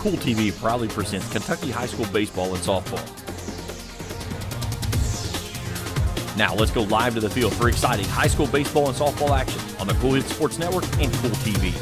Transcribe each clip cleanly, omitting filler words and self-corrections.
Cool TV proudly presents Kentucky High School baseball and softball. Now let's go live to the field for exciting high school baseball and softball action on the Cool Hits Sports Network and Cool TV.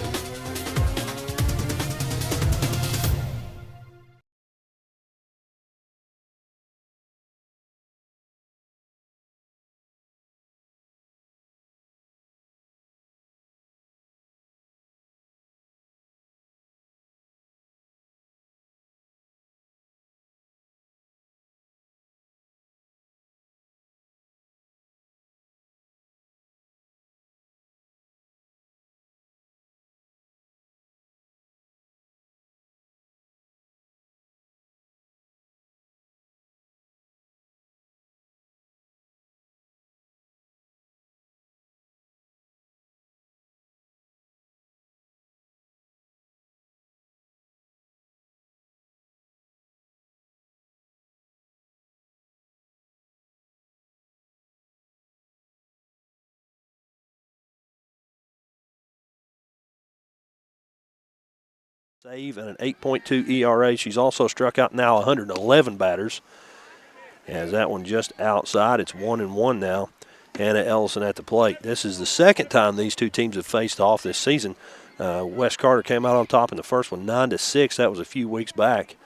Save and an 8.2 ERA. She's also struck out now 111 batters. As that one just outside, it's 1-1 now. Anna Ellison at the plate. This is the second time these two teams have faced off this season. West Carter came out on top in the first one, 9-6. That was a few weeks back.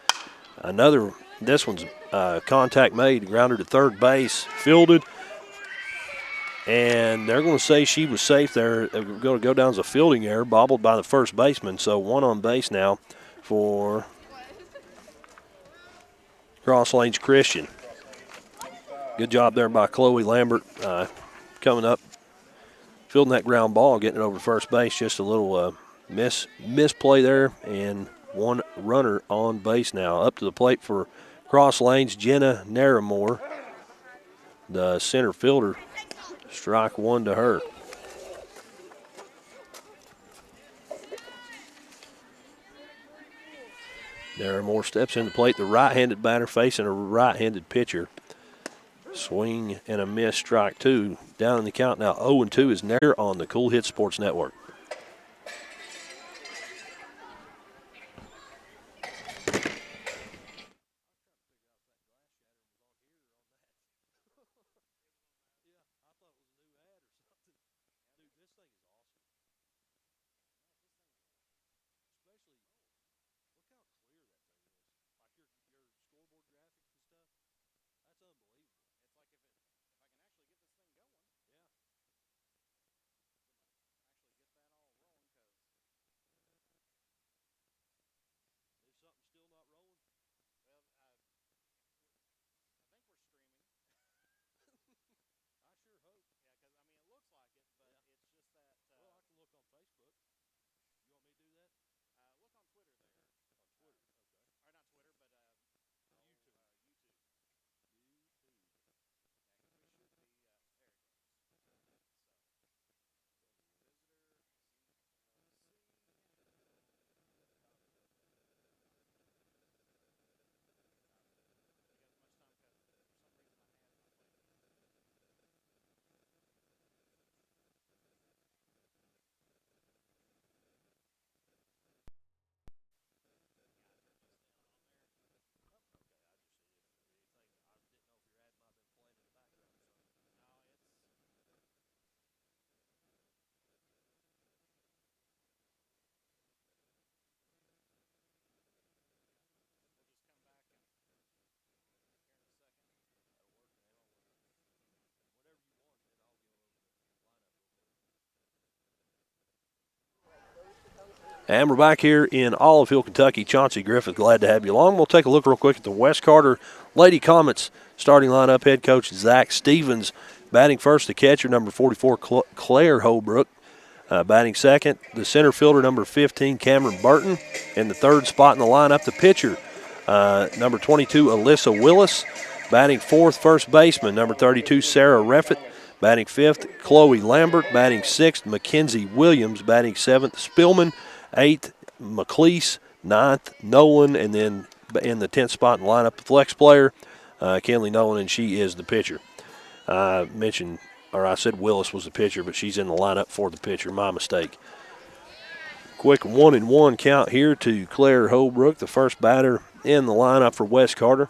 This one's contact made, grounded to third base, fielded. And they're going to say she was safe there. They're going to go down as a fielding error, bobbled by the first baseman. So one on base now for Cross Lanes Christian. Good job there by Chloe Lambert coming up, fielding that ground ball, getting it over to first base. Just a little misplay there, and one runner on base now. Up to the plate for Cross Lanes, Jenna Naramore, the center fielder. Strike one to her. Naramore steps in the plate, the right-handed batter facing a right-handed pitcher. Swing and a miss, strike two. Down in the count now, 0-2 is Nair on the Cool Hits Sports Network. And we're back here in Olive Hill, Kentucky. Chauncey Griffith, glad to have you along. We'll take a look real quick at the West Carter Lady Comets starting lineup. Head coach Zach Stevens batting first, the catcher, number 44, Claire Holbrook. Batting second, the center fielder, number 15, Cameron Burton. In the third spot in the lineup, the pitcher, number 22, Alyssa Willis. Batting fourth, first baseman, number 32, Sarah Reffett. Batting fifth, Chloe Lambert. Batting sixth, Mackenzie Williams. Batting seventh, Spillman. Eighth, McLeese. Ninth, Nolan. And then in the 10th spot in the lineup, the flex player, Kenley Nolan, and she is the pitcher. I said Willis was the pitcher, but she's in the lineup for the pitcher. My mistake. Quick 1-1 count here to Claire Holbrook, the first batter in the lineup for West Carter.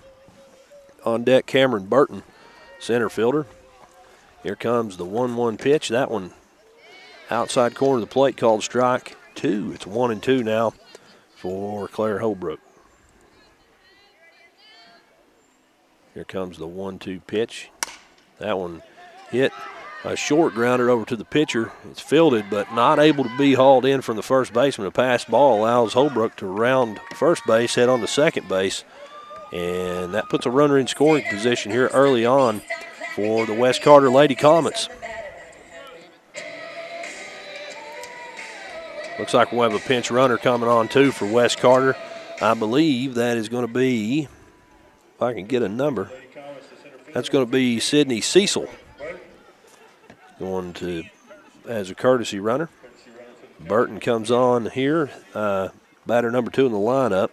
On deck, Cameron Burton, center fielder. Here comes the 1-1 pitch. That one outside corner of the plate, called strike 2. It's 1-2 now for Claire Holbrook. Here comes the 1-2 pitch. That one hit a short grounder over to the pitcher. It's fielded, but not able to be hauled in from the first baseman. A pass ball allows Holbrook to round first base, head on to second base, and that puts a runner in scoring position here early on for the West Carter Lady Comets. Looks like we'll have a pinch runner coming on too for West Carter. I believe that is going to be, if I can get a number, that's going to be Sydney Cecil going to as a courtesy runner. Burton comes on here, batter number 2 in the lineup.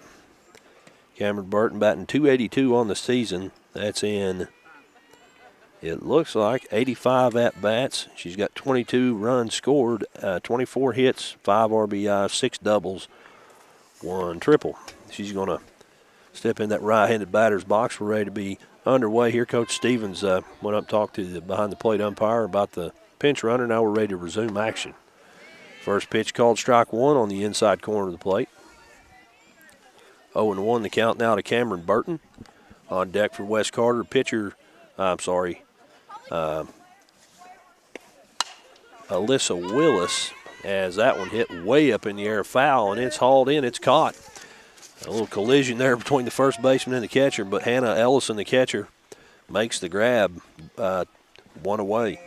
Cameron Burton batting .282 on the season. That's in, it looks like, 85 at-bats. She's got 22 runs scored, 24 hits, 5 RBIs, 6 doubles, 1 triple. She's going to step in that right-handed batter's box. We're ready to be underway here. Coach Stevens went up and talked to the behind-the-plate umpire about the pinch runner. Now we're ready to resume action. First pitch called strike 1 on the inside corner of the plate. 0-1 the count now to Cameron Burton. On deck for West Carter, pitcher, Alyssa Willis, as that one hit way up in the air, foul, and it's hauled in, it's caught. A little collision there between the first baseman and the catcher, but Hannah Ellison, the catcher, makes the grab, 1 away.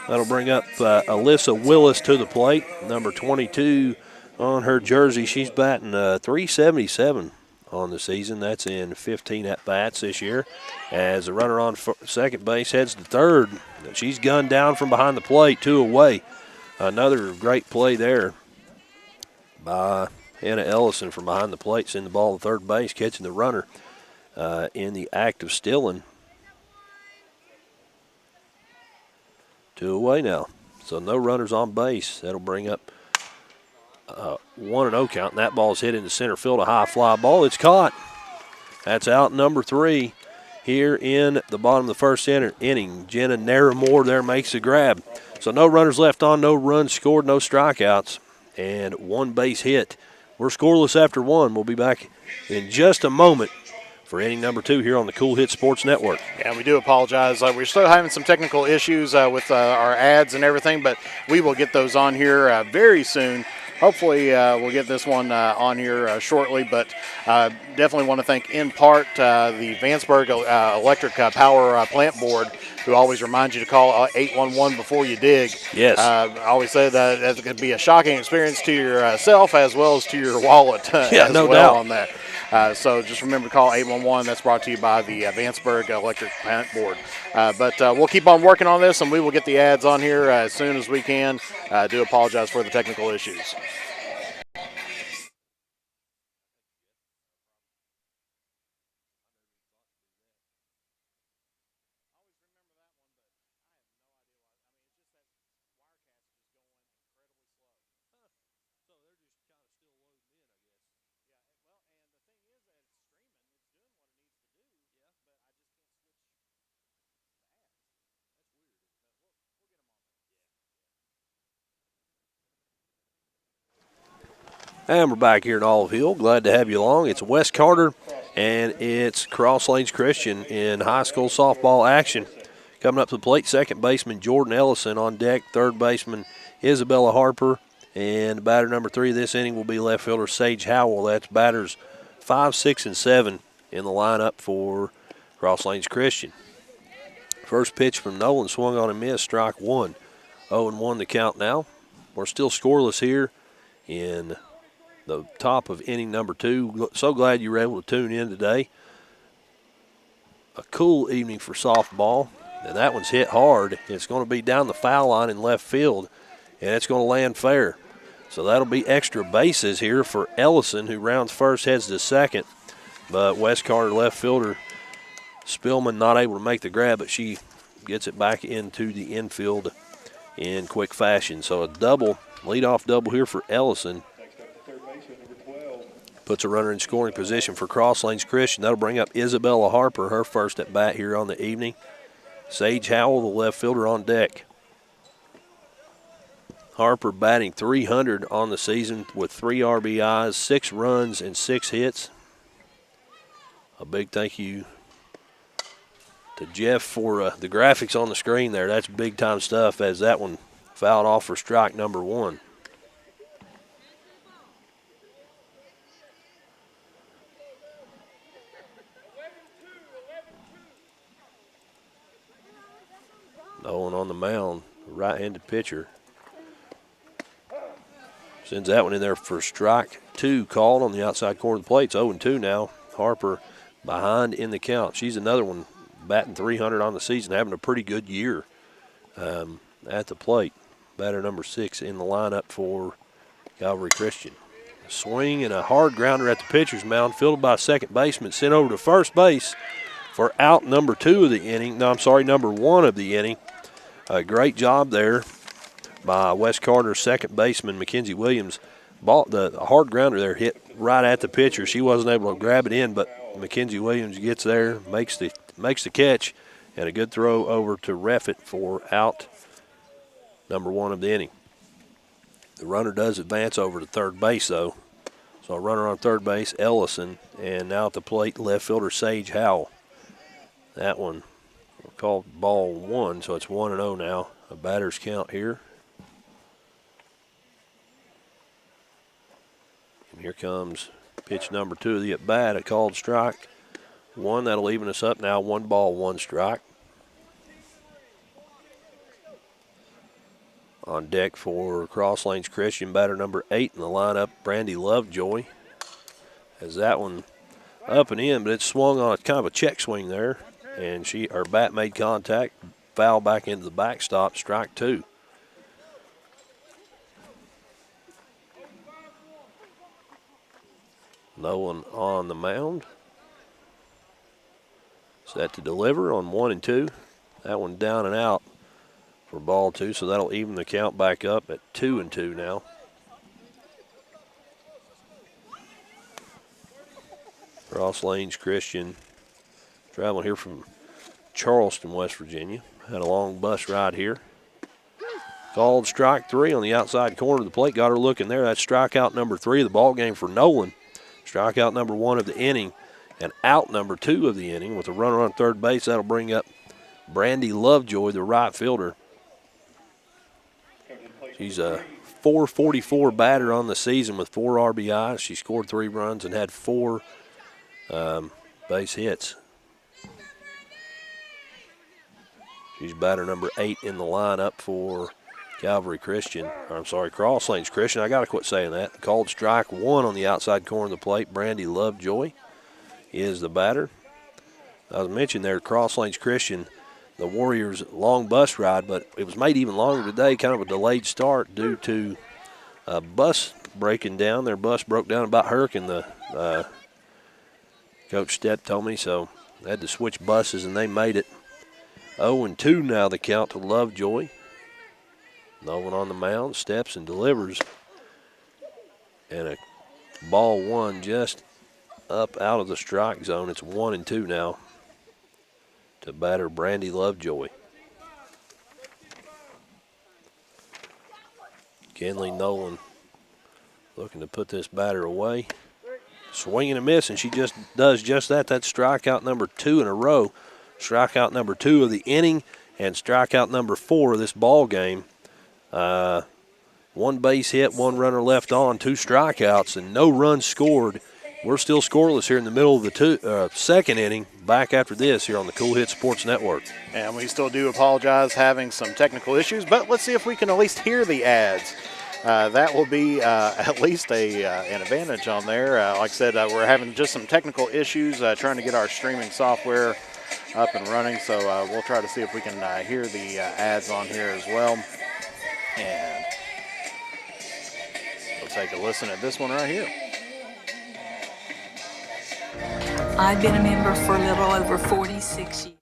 That'll bring up Alyssa Willis to the plate, number 22 on her jersey. She's batting .377 on the season. That's in 15 at-bats this year. As the runner on second base heads to third, she's gunned down from behind the plate, 2 away. Another great play there by Hannah Ellison from behind the plate, sending the ball to third base, catching the runner in the act of stealing. 2 away now. So no runners on base. That'll bring up 1-0 count, and that ball's hit into center field, a high fly ball. It's caught. That's out number 3 here in the bottom of the first inning. Jenna Naramore there makes the grab. So no runners left on, no runs scored, no strikeouts, and 1 base hit. We're scoreless after 1. We'll be back in just a moment for inning number 2 here on the Cool Hit Sports Network. Yeah, we do apologize. We're still having some technical issues with our ads and everything, but we will get those on here very soon. Hopefully we'll get this one on here shortly, but definitely want to thank in part the Vanceburg Electric Power Plant Board, who always reminds you to call 811 before you dig. Yes. I always say that it could be a shocking experience to yourself as well as to your wallet no well doubt on that. So just remember to call 811. That's brought to you by the Vanceburg Electric Plant Board. But we'll keep on working on this, and we will get the ads on here as soon as we can. I do apologize for the technical issues. And we're back here in Olive Hill. Glad to have you along. It's West Carter, and it's Cross Lanes Christian in high school softball action. Coming up to the plate, second baseman Jordan Ellison on deck, third baseman Isabella Harper, and batter number 3 this inning will be left fielder Sage Howell. That's batters 5, 6, and 7 in the lineup for Cross Lanes Christian. First pitch from Nolan swung on and missed, strike 1. 0-1 the count now. We're still scoreless here in the top of inning number 2. So glad you were able to tune in today. A cool evening for softball. And that one's hit hard. It's going to be down the foul line in left field, and it's going to land fair. So that'll be extra bases here for Ellison, who rounds first, heads to second. But West Carter left fielder Spillman not able to make the grab, but she gets it back into the infield in quick fashion. So a double, leadoff double here for Ellison. Puts a runner in scoring position for Cross Lanes Christian. That'll bring up Isabella Harper, her first at bat here on the evening. Sage Howell, the left fielder, on deck. Harper batting .300 on the season with 3 RBIs, 6 runs, and 6 hits. A big thank you to Jeff for the graphics on the screen there. That's big-time stuff, as that one fouled off for strike number 1. Nolan on the mound, right-handed pitcher. Sends that one in there for strike 2, called on the outside corner of the plate. It's 0-2 now. Harper behind in the count. She's another one batting .300 on the season, having a pretty good year at the plate. Batter number 6 in the lineup for Calvary Christian. A swing and a hard grounder at the pitcher's mound, fielded by second baseman, sent over to first base for out number 2 of the inning. No, I'm sorry, number 1 of the inning. A great job there by West Carter's second baseman, Mackenzie Williams. The hard grounder there hit right at the pitcher. She wasn't able to grab it in, but Mackenzie Williams gets there, makes the catch, and a good throw over to Reffett for out number 1 of the inning. The runner does advance over to third base, though. So a runner on third base, Ellison, and now at the plate, left fielder Sage Howell. That one called ball 1, so it's 1-0 now. A batter's count here. And here comes pitch number 2 of the at-bat, a called strike 1. That'll even us up now, 1 ball, 1 strike. On deck for Cross Lanes Christian, batter number 8 in the lineup, Brandy Lovejoy. Has that one up and in, but it's swung on a kind of a check swing there, and her bat made contact, foul back into the backstop, strike 2. No one on the mound. Set to deliver on 1-2. That one down and out for ball 2, so that'll even the count back up at 2-2 now. Cross Lanes Christian, traveling here from Charleston, West Virginia. Had a long bus ride here. Called strike 3 on the outside corner of the plate. Got her looking there. That's strikeout number 3 of the ball game for Nolan. Strikeout number 1 of the inning, and out number 2 of the inning with a runner on third base. That'll bring up Brandy Lovejoy, the right fielder. She's a .444 batter on the season with 4 RBIs. She scored 3 runs and had 4 base hits. She's batter number 8 in the lineup for Cross Lanes Christian. I got to quit saying that. Called strike 1 on the outside corner of the plate. Brandy Lovejoy is the batter. I was mentioning there, Cross Lanes Christian, the Warriors' long bus ride, but it was made even longer today, kind of a delayed start due to a bus breaking down. Their bus broke down about Hurricane, the Coach Stepp told me, so they had to switch buses, and they made it. 0-2 now the count to Lovejoy. No one on the mound, steps and delivers. And a ball 1 just up out of the strike zone. It's 1-2 now to batter Brandy Lovejoy. Kenley Nolan looking to put this batter away. Swing and a miss, and she just does just that. That's strikeout number 2 in a row. Strikeout number 2 of the inning and strikeout number 4 of this ball game. 1 base hit, 1 runner left on, 2 strikeouts, and no runs scored. We're still scoreless here in the middle of the second inning. Back after this here on the Cool Hit Sports Network. And we still do apologize having some technical issues, but let's see if we can at least hear the ads. That will be at least an advantage on there. Like I said, we're having just some technical issues trying to get our streaming software up and running, so we'll try to see if we can hear the ads on here as well. And we'll take a listen at this one right here. I've been a member for a little over 46 years.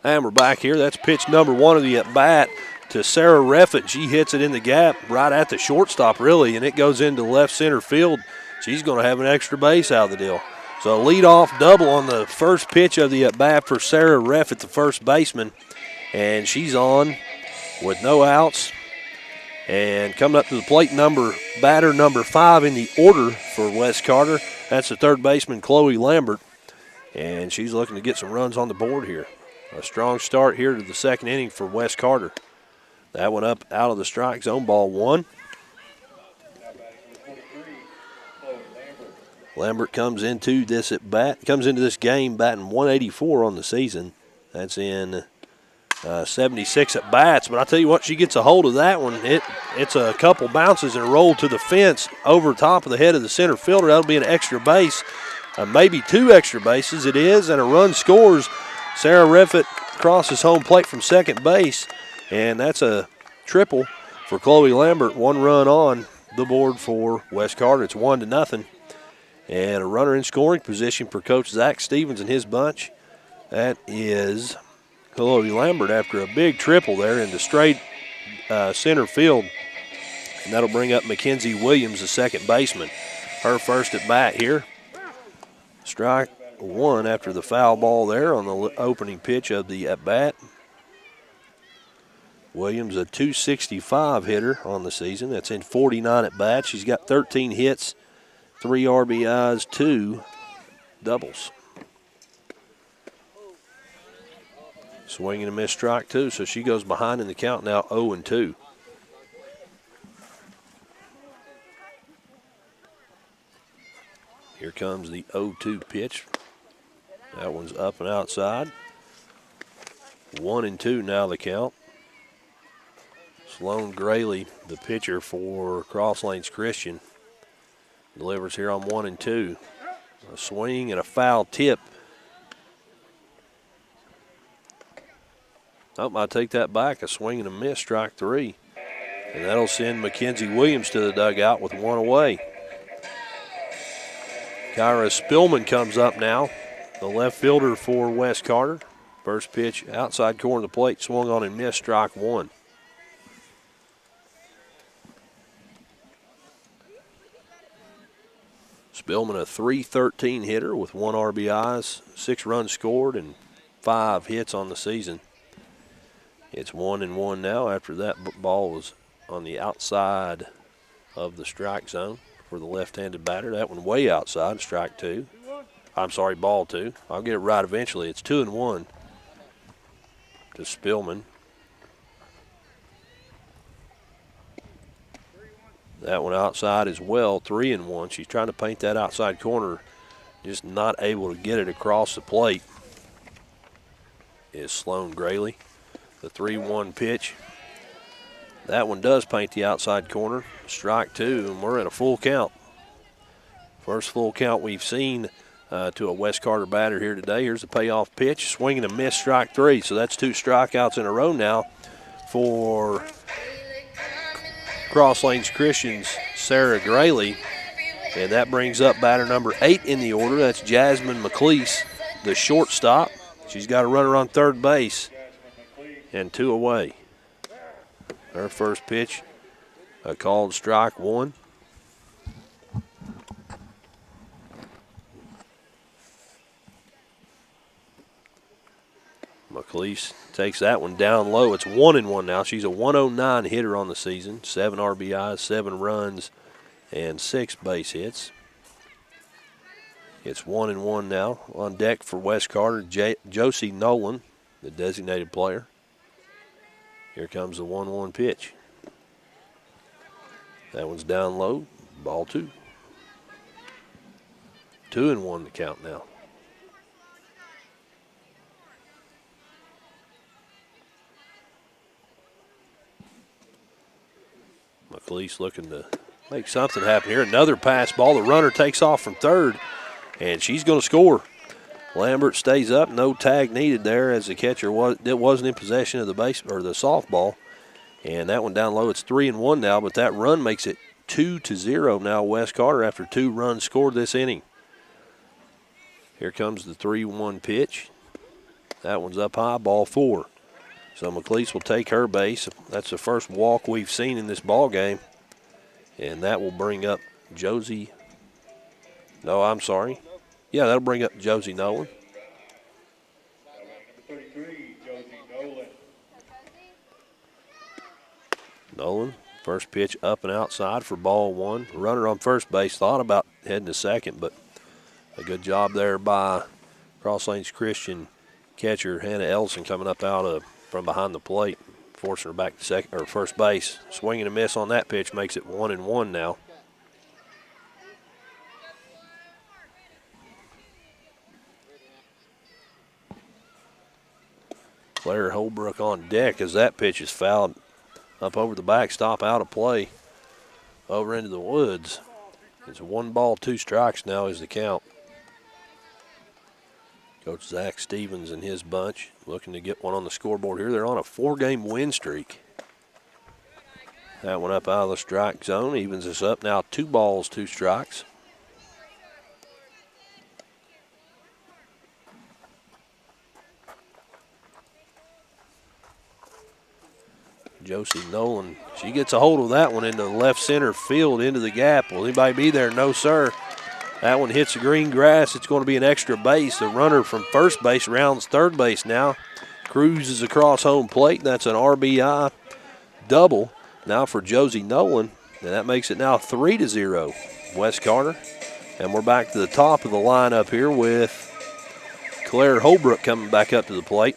And we're back here. That's pitch number 1 of the at-bat to Sarah Reffett. She hits it in the gap right at the shortstop, really, and it goes into left center field. She's going to have an extra base out of the deal. So a leadoff double on the first pitch of the at-bat for Sarah Reffett, the first baseman. And she's on with no outs. And coming up to the plate, batter number 5 in the order for West Carter. That's the third baseman, Chloe Lambert. And she's looking to get some runs on the board here. A strong start here to the second inning for West Carter. That one up out of the strike zone, ball 1. Lambert comes into this game batting 184 on the season. That's in 76 at bats. But I tell you what, she gets a hold of that one. It's a couple bounces and a roll to the fence over top of the head of the center fielder. That'll be an extra base, maybe 2 extra bases. It is, and a run scores. Sarah Reffett crosses home plate from second base, and that's a triple for Chloe Lambert. 1 run on the board for West Carter. It's 1-0. And a runner in scoring position for Coach Zach Stevens and his bunch. That is Chloe Lambert after a big triple there into straight center field. And that'll bring up Mackenzie Williams, the second baseman. Her first at bat here. Strike 1 after the foul ball there on the opening pitch of the at bat. Williams, a .265 hitter on the season. That's in 49 at bats. She's got 13 hits, 3 RBIs, 2 doubles. Swing and a miss, strike 2, so she goes behind in the count now, 0-2. Here comes the 0-2 pitch. That one's up and outside. 1-2 now the count. Sloan Grayley, the pitcher for Cross Lanes Christian, delivers here on 1-2. A swing and a foul tip. Oh, I take that back. A swing and a miss, strike 3. And that'll send Mackenzie Williams to the dugout with 1 away. Kyra Spillman comes up now, the left fielder for West Carter. First pitch outside corner of the plate, swung on and missed, strike 1. Spillman, a .313 hitter with 1 RBIs, 6 runs scored, and 5 hits on the season. It's 1-1 now after that ball was on the outside of the strike zone for the left-handed batter. That one way outside, strike 2. I'm sorry, ball 2. I'll get it right eventually. It's 2-1 to Spillman. That one outside as well, 3-1. She's trying to paint that outside corner, just not able to get it across the plate. Is Sloan Grayley. The 3-1 pitch. That one does paint the outside corner. Strike 2, and we're at a full count. First full count we've seen to a West Carter batter here today. Here's the payoff pitch. Swing and a miss, strike 3. So that's 2 strikeouts in a row now for Cross Lanes Christian's Sarah Grayley. And that brings up batter number 8 in the order. That's Jasmine McLeese, the shortstop. She's got a runner on third base. And 2 away. Her first pitch, a called strike 1. McLeese takes that one down low. It's 1-1 now. She's a 109 hitter on the season. 7 RBIs, 7 runs, and 6 base hits. It's 1-1 now. On deck for West Carter, Josie Nolan, the designated player. Here comes the 1-1 pitch. That one's down low, ball 2. 2-1 the count now. McLeese looking to make something happen here. Another pass ball. The runner takes off from third, and she's going to score. Lambert stays up, no tag needed there as the catcher wasn't in possession of the base or the softball. And that one down low, it's 3-1 now, but that run makes it 2-0 now West Carter after 2 runs scored this inning. Here comes the 3-1 pitch. That one's up high, ball 4. So McLeese will take her base. That's the first walk we've seen in this ball game. And that will bring up Josie. No, I'm sorry. Yeah, that'll bring up Josie Nolan. Nolan, first pitch up and outside for ball 1. Runner on first base thought about heading to second, but a good job there by Cross Lanes Christian catcher Hannah Ellison coming up out from behind the plate, forcing her back to second or first base. Swing and a miss on that pitch makes it 1-1 now. Claire Holbrook on deck as that pitch is fouled up over the backstop, out of play, over into the woods. It's 1 ball, 2 strikes now is the count. Coach Zach Stevens and his bunch looking to get one on the scoreboard here. They're on a 4-game win streak. That one up out of the strike zone evens us up now 2 balls, 2 strikes. Josie Nolan, she gets a hold of that one into the left center field, into the gap. Will anybody be there? No, sir. That one hits the green grass. It's going to be an extra base. The runner from first base rounds third base now. Cruises across home plate. That's an RBI double now for Josie Nolan. And that makes it now 3-0, West Carter. And we're back to the top of the lineup here with Claire Holbrook coming back up to the plate.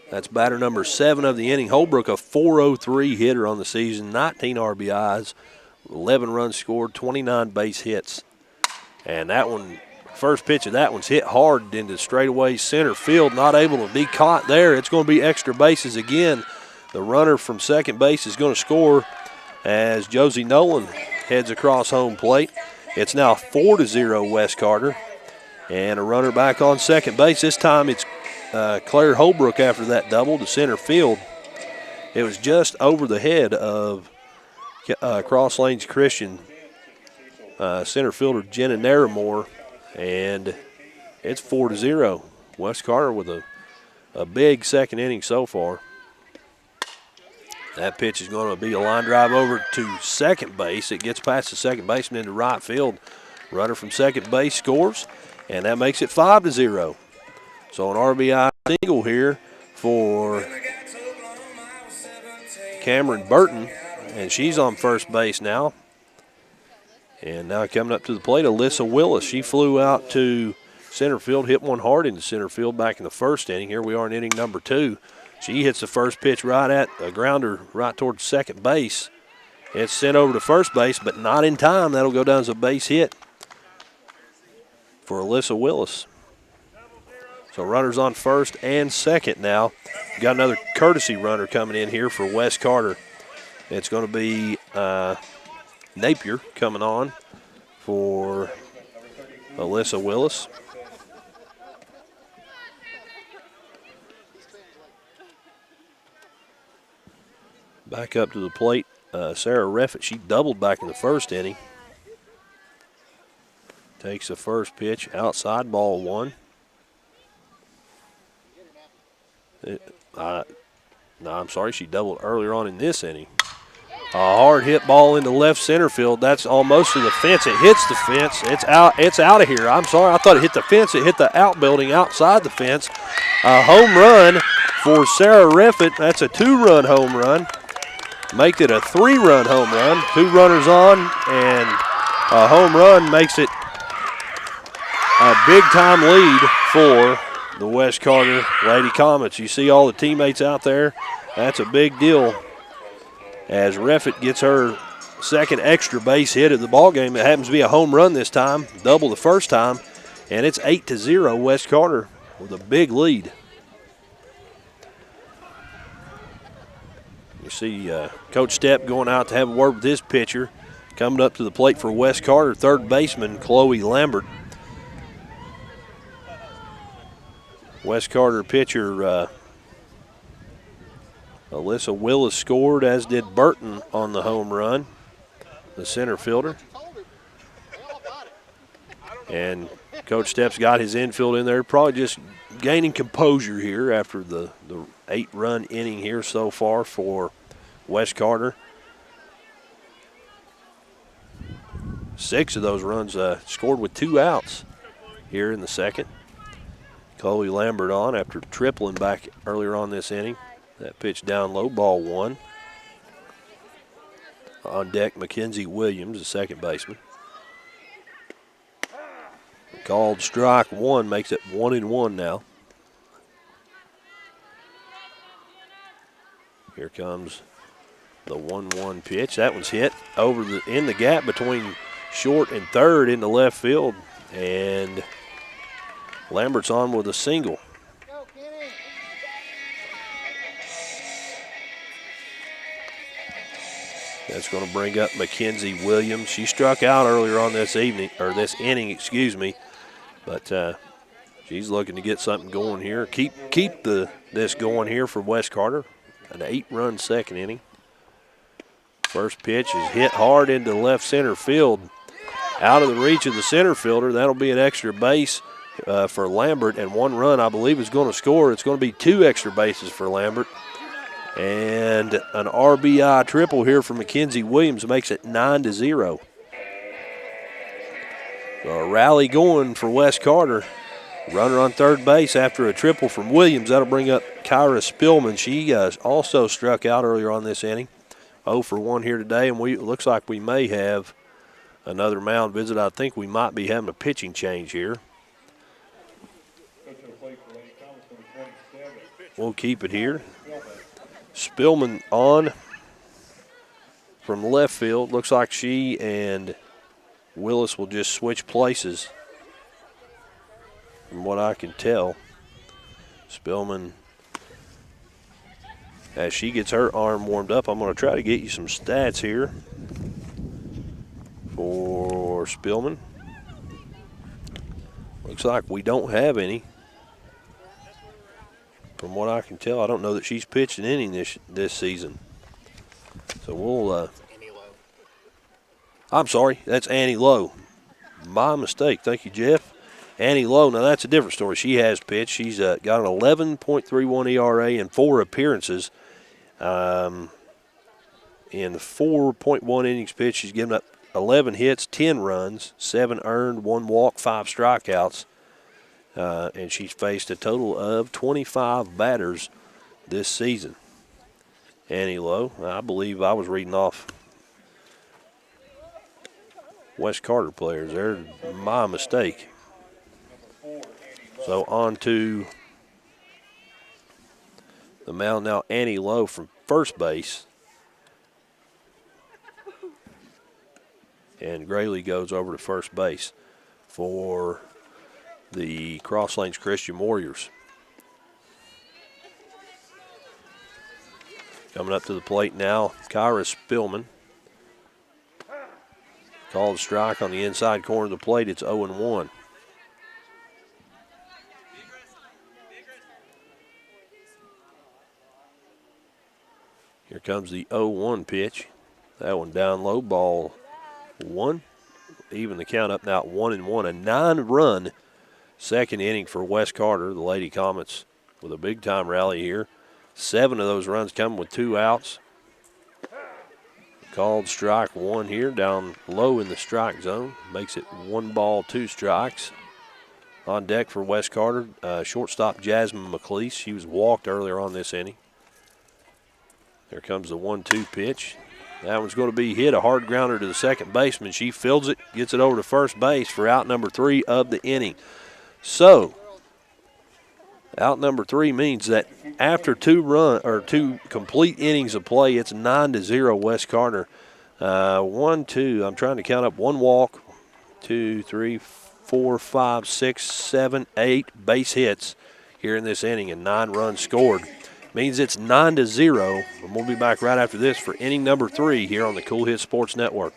That's batter number 7 of the inning. Holbrook, a .403 hitter on the season, 19 RBIs, 11 runs scored, 29 base hits. And that one, first pitch of that one's hit hard into straightaway center field, not able to be caught there. It's going to be extra bases again. The runner from second base is going to score as Josie Nolan heads across home plate. It's now 4-0 West Carter. And a runner back on second base. This time it's Claire Holbrook after that double to center field. It was just over the head of Cross Lanes Christian center fielder Jenna Naramore, and it's 4-0. West Carter with a big second inning so far. That pitch is going to be a line drive over to second base. It gets past the second baseman into right field. Runner from second base scores, and that makes it 5-0. So an RBI single here for Cameron Burton, and she's on first base now. And now coming up to the plate, Alyssa Willis. She flew out to center field, hit one hard into center field back in the first inning. Here we are in inning number 2. She hits the first pitch right at a grounder right towards second base. It's sent over to first base, but not in time. That'll go down as a base hit for Alyssa Willis. So runners on first and second now. Got another courtesy runner coming in here for West Carter. It's going to be Napier coming on for Alyssa Willis. Back up to the plate, Sarah Reffett. She doubled back in the first inning. Takes the first pitch, outside, ball 1. No, I'm sorry, she doubled earlier on in this inning. A hard hit ball into left center field. That's almost to the fence. It hits the fence. It's out. It's out of here. I'm sorry. I thought it hit the fence. It hit the outbuilding outside the fence. A home run for Sarah Reffett. That's a 2-run home run. Make it a 3-run home run. 2 runners on, and a home run makes it a big-time lead for the West Carter Lady Comets. You see all the teammates out there. That's a big deal as Reffett gets her second extra base hit of the ball game. It happens to be a home run this time, double the first time, and it's 8-0 West Carter with a big lead. You see Coach Stepp going out to have a word with his pitcher. Coming up to the plate for West Carter, third baseman Chloe Lambert. West Carter pitcher Alyssa Willis scored, as did Burton on the home run, the center fielder. And Coach Stepp's got his infield in there, probably just gaining composure here after the 8-run inning here so far for West Carter. 6 of those runs scored with 2 outs here in the second. Coley Lambert on after tripling back earlier on this inning. That pitch down low, ball 1. On deck, Mackenzie Williams, the second baseman. Called strike 1, makes it 1-1 now. Here comes the 1-1 pitch. That one's hit over in the gap between short and third into left field, and Lambert's on with a single. That's going to bring up Mackenzie Williams. She struck out earlier on this inning, but she's looking to get something going here. Keep this going here for West Carter. An 8-run second inning. First pitch is hit hard into left center field. Out of the reach of the center fielder. That'll be an extra base for Lambert, and 1 run, I believe, is going to score. It's going to be 2 extra bases for Lambert. And an RBI triple here for Mackenzie Williams makes it 9-0. So a rally going for West Carter. Runner on third base after a triple from Williams. That'll bring up Kyra Spillman. She also struck out earlier on this inning. 0 for 1 here today, and it looks like we may have another mound visit. I think we might be having a pitching change here. We'll keep it here. Spillman on from left field. Looks like she and Willis will just switch places from what I can tell. Spillman, as she gets her arm warmed up, I'm going to try to get you some stats here for Spillman. Looks like we don't have any. From what I can tell, I don't know that she's pitched an inning this season. So we'll I'm sorry, that's Annie Lowe. My mistake. Thank you, Jeff. Annie Lowe, now that's a different story. She has pitched. She's got an 11.31 ERA in 4 appearances. In 4.1 innings pitched, she's given up 11 hits, 10 runs, 7 earned, 1 walk, 5 strikeouts. And she's faced a total of 25 batters this season. Annie Lowe, I believe I was reading off West Carter players there. My mistake. So on to the mound now, Annie Lowe from first base. And Grayley goes over to first base for the Cross Lanes Christian Warriors. Coming up to the plate now, Kyra Spillman. Called strike on the inside corner of the plate. It's 0-1. Here comes the 0-1 pitch. That one down low, ball 1. Even the count up now at 1-1. A 9-run second inning for West Carter. The Lady Comets with a big-time rally here. 7 of those runs come with 2 outs. Called strike 1 here, down low in the strike zone. Makes it 1 ball, 2 strikes. On deck for West Carter, shortstop Jasmine McLeese. She was walked earlier on this inning. There comes the 1-2 pitch. That one's going to be hit, a hard grounder to the second baseman. She fields it, gets it over to first base for out number 3 of the inning. So, out number 3 means that after 2 complete innings of play, it's 9-0 West Carter. 1, 2, I'm trying to count up 1 walk, 2, 3, 4, 5, 6, 7, 8 base hits here in this inning and 9 runs scored. Means it's 9-0, and we'll be back right after this for inning number 3 here on the Cool Hit Sports Network.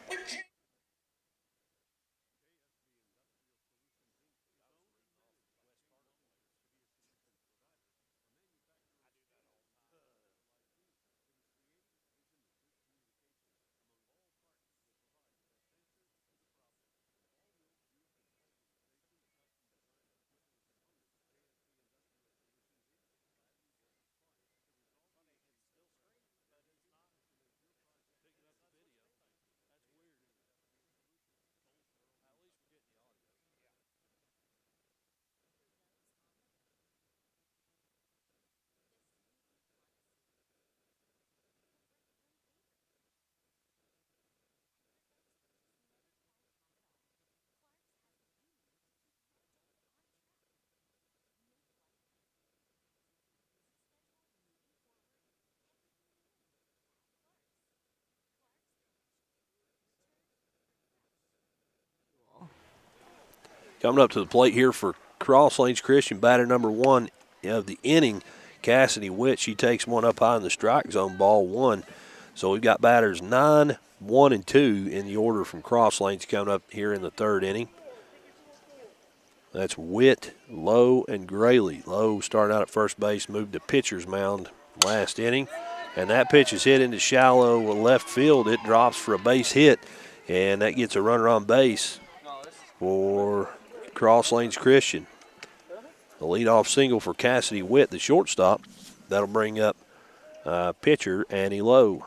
Coming up to the plate here for Cross Lanes Christian, batter number 1 of the inning, Cassidy Witt. She takes one up high in the strike zone, ball 1. So we've got batters 9, 1, and 2 in the order from Cross Lanes coming up here in the 3rd inning. That's Witt, Lowe, and Grayley. Lowe started out at first base, moved to pitcher's mound last inning. And that pitch is hit into shallow left field. It drops for a base hit, and that gets a runner on base for Cross Lanes Christian. The leadoff single for Cassidy Witt, the shortstop. That'll bring up pitcher Annie Lowe.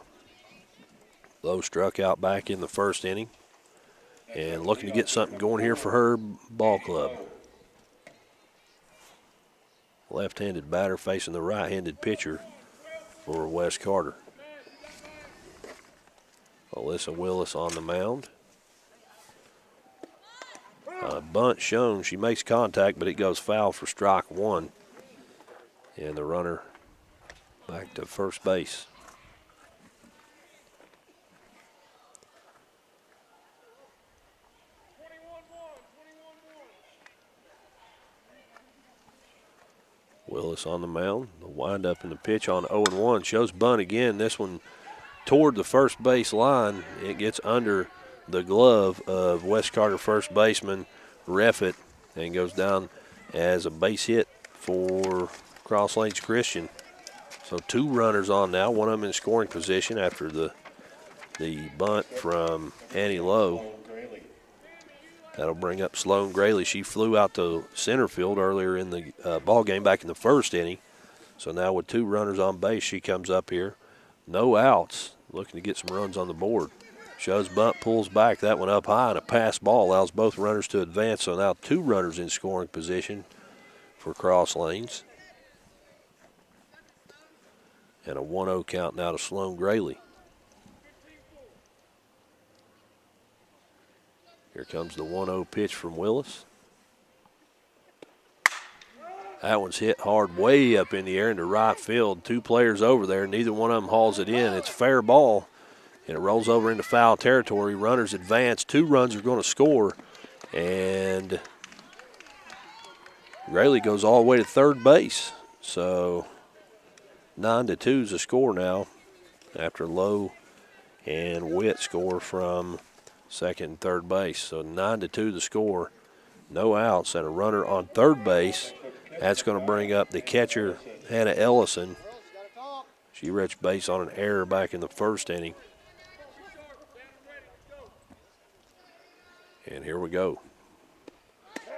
Lowe struck out back in the 1st inning and looking to get something going here for her ball club. Left-handed batter facing the right-handed pitcher for Wes Carter. Alyssa Willis on the mound. Bunt shown. She makes contact, but it goes foul for strike 1. And the runner back to first base. Willis on the mound. The windup and the pitch on 0-1 shows bunt again. This one toward the first base line. It gets under the glove of West Carter first baseman Reffett and goes down as a base hit for Cross Lanes Christian. So 2 runners on now, one of them in scoring position after the bunt from Annie Lowe. That'll bring up Sloan Grayley. She flew out to center field earlier in the ball game back in the 1st inning. So now with 2 runners on base, she comes up here. No outs, looking to get some runs on the board. Shows bunt, pulls back. That one up high, and a pass ball allows both runners to advance. So now 2 runners in scoring position for Cross Lanes. And a 1-0 count now to Sloan Grayley. Here comes the 1-0 pitch from Willis. That one's hit hard way up in the air into right field. 2 players over there. Neither one of them hauls it in. It's fair ball, and it rolls over into foul territory. Runners advance. 2 runs are going to score, and Grayley goes all the way to third base. So 9-2 is the score now after Lowe and Witt score from second and third base. So 9-2 the score. No outs and a runner on third base. That's going to bring up the catcher, Hannah Ellison. She reached base on an error back in the 1st inning. And here we go.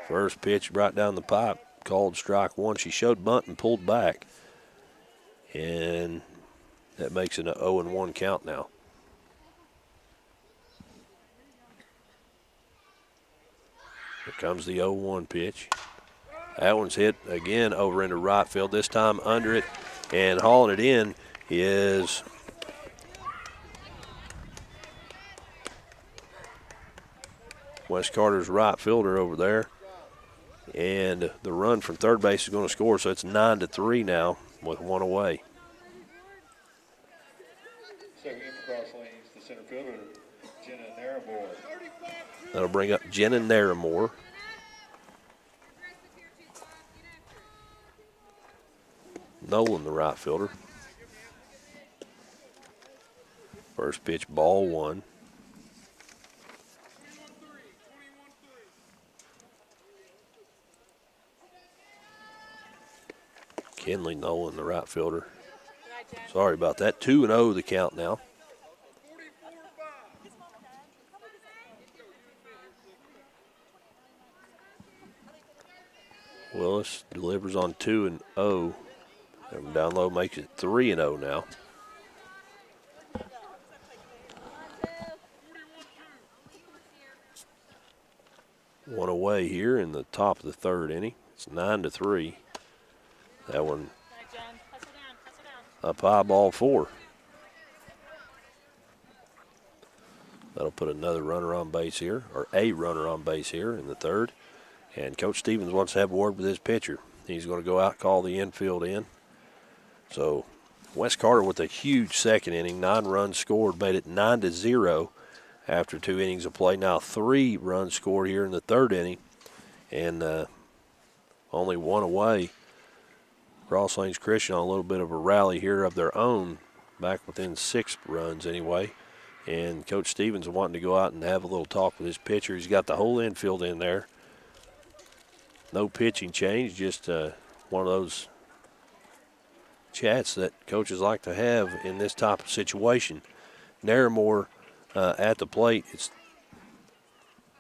First pitch right down the pipe, called strike 1. She showed bunt and pulled back. And that makes it an 0-1 count now. Here comes the 0-1 pitch. That one's hit again over into right field, this time under it, and hauling it in is Wes Carter's right fielder over there. And the run from third base is going to score, so it's 9-3 now with 1 away. Second for Cross Lanes, the center fielder, Jenna Naramore. That'll bring up Jenna Naramore. Nolan, the right fielder. First pitch, ball 1. Kenley Nolan, the right fielder. Sorry about that. 2-0 the count now. Willis delivers on 2-0. And down low makes it 3-0 now. One away here in the top of the 3rd inning. It's 9-3. That one up high, ball 4. That'll put another runner on base here, or a runner on base here in the 3rd. And Coach Stevens wants to have a word with his pitcher. He's going to go out and call the infield in. So Wes Carter with a huge 2nd inning, 9 runs scored, made it 9-0 after 2 innings of play. Now 3 runs scored here in the 3rd inning, and only one away. Cross Lanes Christian on a little bit of a rally here of their own, back within 6 runs anyway. And Coach Stevens wanting to go out and have a little talk with his pitcher. He's got the whole infield in there. No pitching change, just one of those chats that coaches like to have in this type of situation. Naramore at the plate.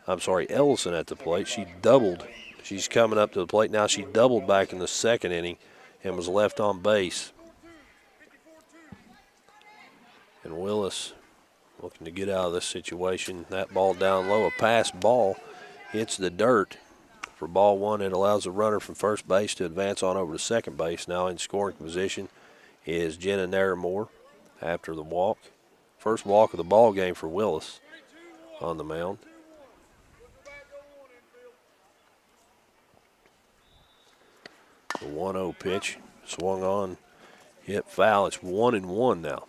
Ellison at the plate. She doubled. She's coming up to the plate now. She doubled back in the 2nd inning and was left on base. And Willis looking to get out of this situation. That ball down low, a pass ball, hits the dirt. For ball 1, it allows the runner from first base to advance on over to second base. Now in scoring position is Jenna Naramore after the walk. First walk of the ball game for Willis on the mound. The 1-0 pitch swung on, hit foul. It's 1-1 now.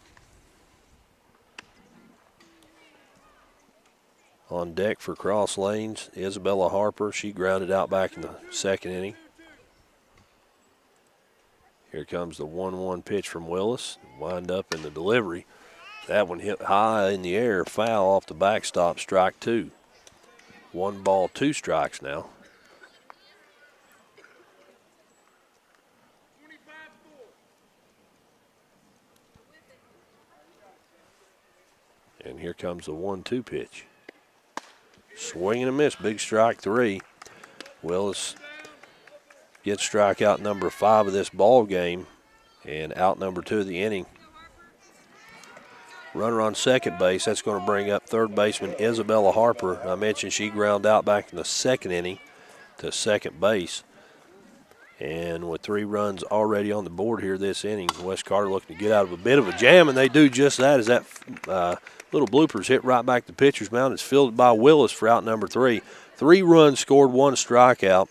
On deck for Cross Lanes, Isabella Harper. She grounded out back in the 2nd inning. Here comes the 1-1 pitch from Willis. Wind up in the delivery. That one hit high in the air, foul off the backstop, strike 2. 1 ball, 2 strikes now. And here comes the 1-2 pitch. Swing and a miss, big strike 3. Willis gets strikeout number 5 of this ball game and out number 2 of the inning. Runner on second base, that's going to bring up third baseman Isabella Harper. I mentioned she ground out back in the 2nd inning to second base. And with 3 runs already on the board here this inning, West Carter looking to get out of a bit of a jam, and they do just that as that little bloopers hit right back to pitcher's mound. It's fielded by Willis for out number 3. 3 runs scored, 1 strikeout.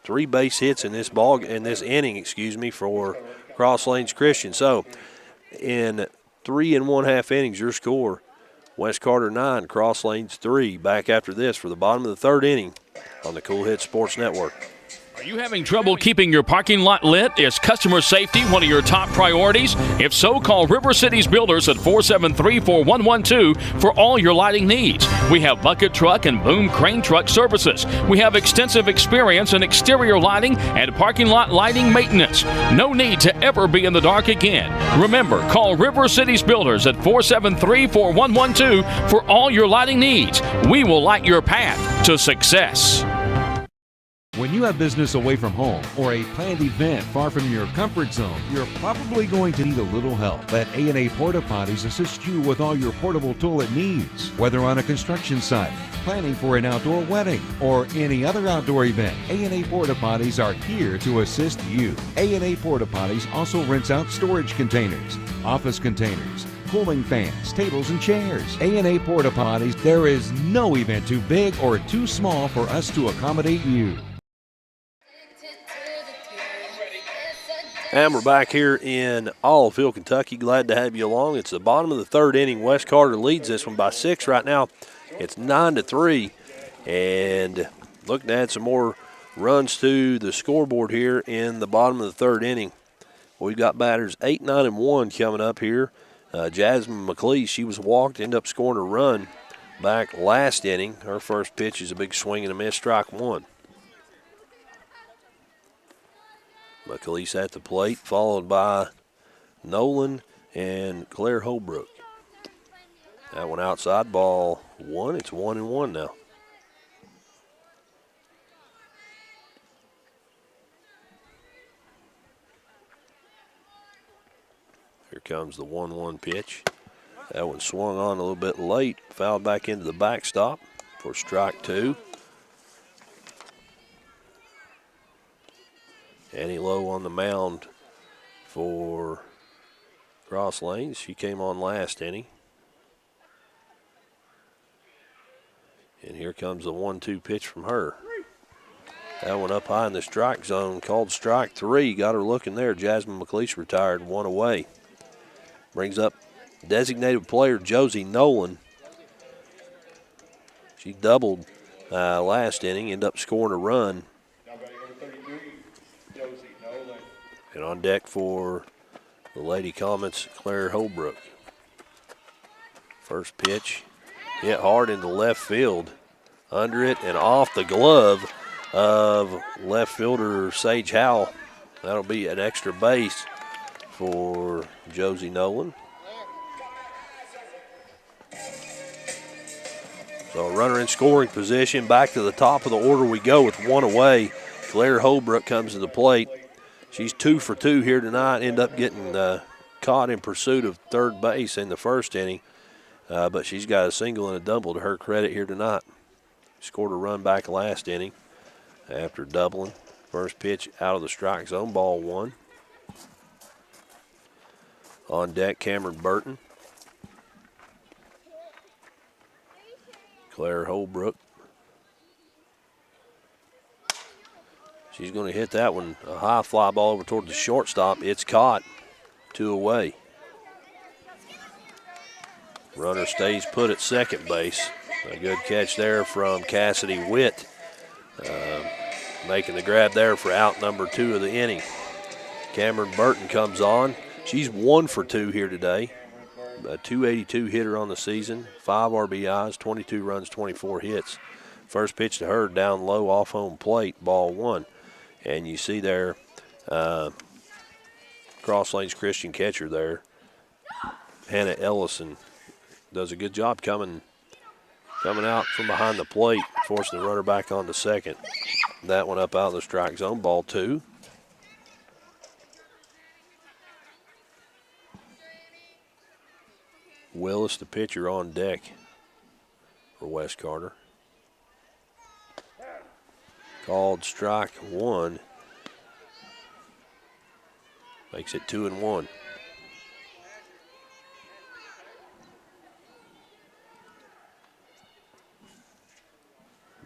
3 base hits in this inning, for Cross Lanes Christian. So in 3 1/2 innings, your score, West Carter 9, Cross Lanes 3. Back after this for the bottom of the 3rd inning on the Cool Hits Sports Network. Are you having trouble keeping your parking lot lit? Is customer safety one of your top priorities? If so, call River Cities Builders at 473-4112 for all your lighting needs. We have bucket truck and boom crane truck services. We have extensive experience in exterior lighting and parking lot lighting maintenance. No need to ever be in the dark again. Remember, call River Cities Builders at 473-4112 for all your lighting needs. We will light your path to success. When you have business away from home or a planned event far from your comfort zone, you're probably going to need a little help. Let A&A Porta Potties assist you with all your portable toilet needs. Whether on a construction site, planning for an outdoor wedding, or any other outdoor event, A&A Porta Potties are here to assist you. A&A Porta Potties also rents out storage containers, office containers, cooling fans, tables, and chairs. A&A Porta Potties, there is no event too big or too small for us to accommodate you. And we're back here in Olive, Kentucky. Glad to have you along. It's the bottom of the 3rd inning. West Carter leads this one by 6 right now. It's 9-3. And looking to add some more runs to the scoreboard here in the bottom of the 3rd inning. We've got batters 8, 9, and 1 coming up here. Jasmine McLeese, she was walked, ended up scoring a run back last inning. Her first pitch is a big swing and a miss, strike 1. McLeese at the plate, followed by Nolan and Claire Holbrook. That one outside, ball 1. It's 1-1 now. Here comes the 1-1 pitch. That one swung on a little bit late, fouled back into the backstop for strike 2. Annie Lowe on the mound for Cross Lanes. She came on last inning. And here comes the 1-2 pitch from her. That one up high in the strike zone, called strike 3. Got her looking there. Jasmine McLeish retired, 1 away. Brings up designated player Josie Nolan. She doubled last inning, ended up scoring a run. Now batting number 33, Josie Nolan. And on deck for the Lady Comets, Claire Holbrook. First pitch hit hard into left field. Under it and off the glove of left fielder Sage Howell. That'll be an extra base for Josie Nolan. So a runner in scoring position. Back to the top of the order we go with one away. Claire Holbrook comes to the plate. She's 2 for 2 here tonight. End up getting caught in pursuit of third base in the first inning. But she's got a single and a double to her credit here tonight. Scored a run back last inning after doubling. First pitch out of the strike zone, ball 1. On deck, Cameron Burton. Claire Holbrook. She's going to hit that one, a high fly ball over toward the shortstop. It's caught, 2 away. Runner stays put at second base. A good catch there from Cassidy Witt. Making the grab there for out number 2 of the inning. Cameron Burton comes on. She's 1 for 2 here today. A 282 hitter on the season, 5 RBIs, 22 runs, 24 hits. First pitch to her down low off home plate, ball 1. And you see there, Cross Lanes Christian catcher there, Hannah Ellison, does a good job coming out from behind the plate, forcing the runner back on to second. That one up out of the strike zone, ball 2. Willis, the pitcher, on deck for West Carter. Called strike 1. Makes it 2-1.